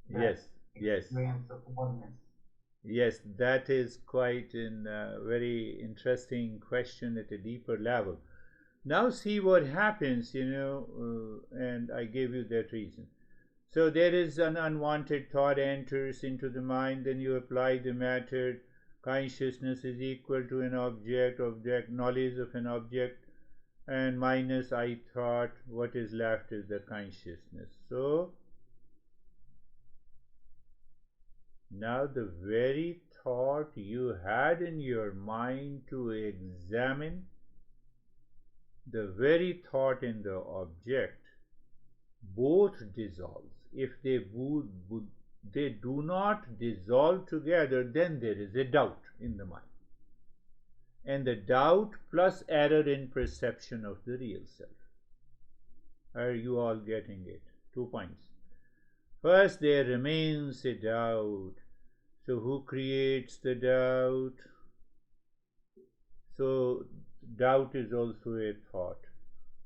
that Yes, yes. experience of oneness. Yes, that is quite a very interesting question at a deeper level. Now see what happens, and I gave you that reason. So there is an unwanted thought enters into the mind, then you apply the method. Consciousness is equal to an object, knowledge of an object, and minus I thought, what is left is the consciousness. So now the very thought you had in your mind to examine, the very thought in the object, both dissolves. If they do not dissolve together, then there is a doubt in the mind. And the doubt plus error in perception of the real self. Are you all getting it? 2 points. First, there remains a doubt. So who creates the doubt? So doubt is also a thought.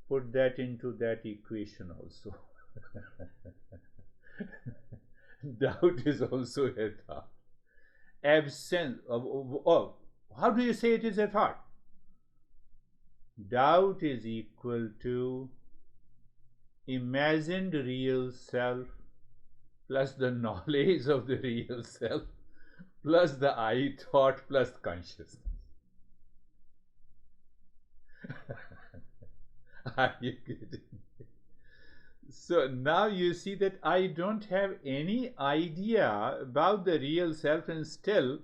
Put that into that equation also. Doubt is also a thought. Absence of, how do you say it is a thought? Doubt is equal to imagined real self plus the knowledge of the real self plus the I thought plus consciousness. Are you getting it? So now you see that I don't have any idea about the real self, and still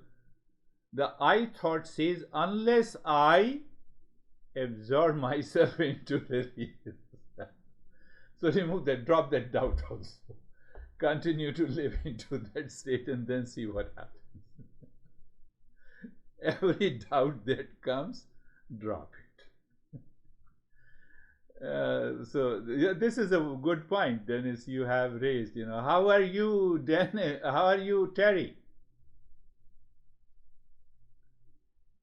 the I thought says, unless I absorb myself into the real self. So remove that, drop that doubt also. Continue to live into that state and then see what happens. Every doubt that comes, drop it. So yeah, this is a good point, Dennis, you have raised. How are you, Dennis? How are you, Terry?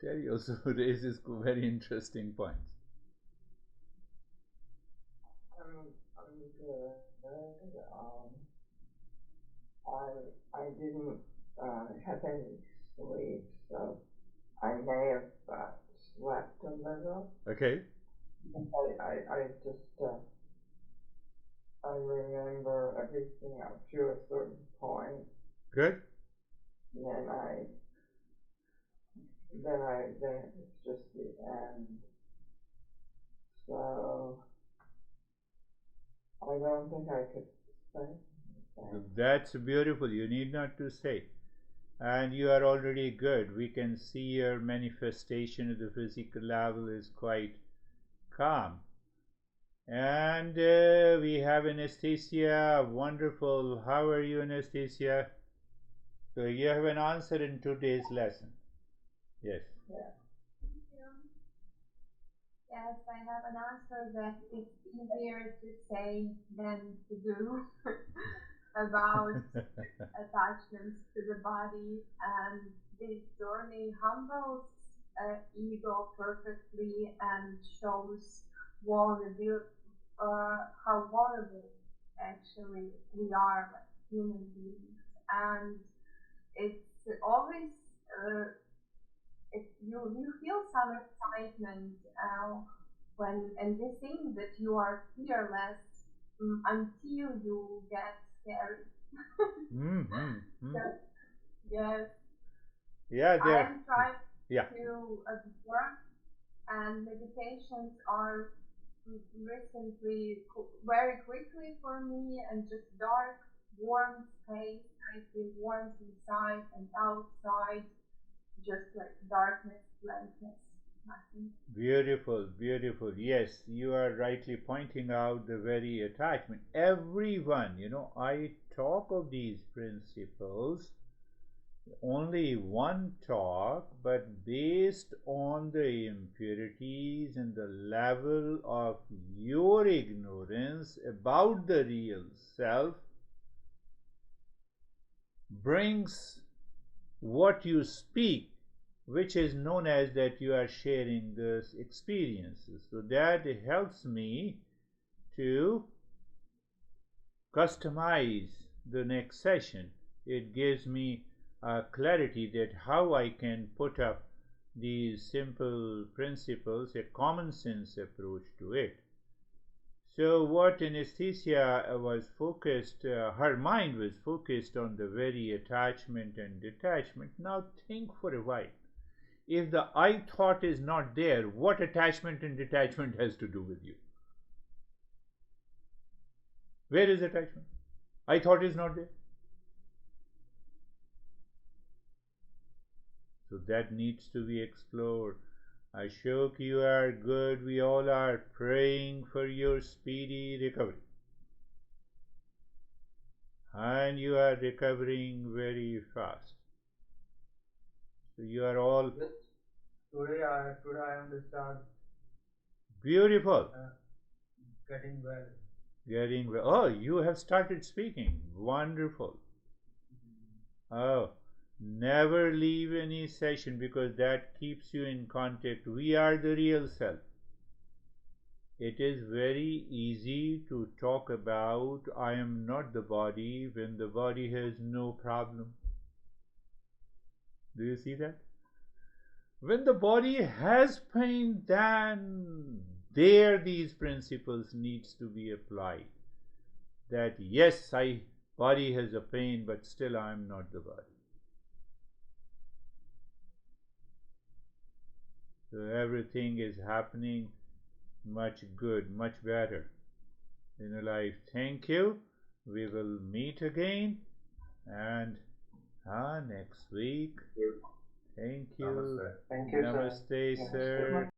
Terry also raises very interesting points. I'm good. I didn't have any sleep, so I may have slept a little. Okay. I just I remember everything up to a certain point. Good. And then it's just the end. So I don't think I could say anything. That's beautiful. You need not to say. And you are already good. We can see your manifestation at the physical level is quite calm. And we have Anastasia. Wonderful. How are you, Anastasia? So you have an answer in today's lesson. Yes. Yeah. Thank you. Yes, I have an answer that it's easier to say than to do about attachments to the body, and this journey humbles ego perfectly and shows how vulnerable actually we are like human beings, and it's always you feel some excitement and you think that you are fearless until you get scary. Mm-hmm. Yes. Yeah, I'm trying. Yeah. to work, and meditations are recently very quickly for me, and just dark, warm space. I feel warmth inside and outside, just like darkness, blankness, nothing. Beautiful, beautiful. Yes, you are rightly pointing out the very attachment. Everyone, I talk of these principles, only one talk, but based on the impurities and the level of your ignorance about the real self, brings what you speak, which is known as that you are sharing this experiences. So that helps me to customize the next session. It gives me clarity that how I can put up these simple principles, a common sense approach to it. So what anesthesia was focused, her mind was focused on the very attachment and detachment. Now think for a while. If the I thought is not there, what attachment and detachment has to do with you? Where is attachment? I thought is not there. So that needs to be explored. Ashok, you are good. We all are praying for your speedy recovery. And you are recovering very fast. So you are all Today I understand. beautiful. Getting well. Getting well. Oh, you have started speaking. Wonderful. Oh, never leave any session because that keeps you in contact. We are the real self. It is very easy to talk about I am not the body when the body has no problem. Do you see that? When the body has pain, then there these principles needs to be applied. That yes, body has a pain, but still I am not the body. So everything is happening much good, much better in your life. Thank you. We will meet again and next week. Thank you. Namaste. Thank you, sir. Namaste, sir.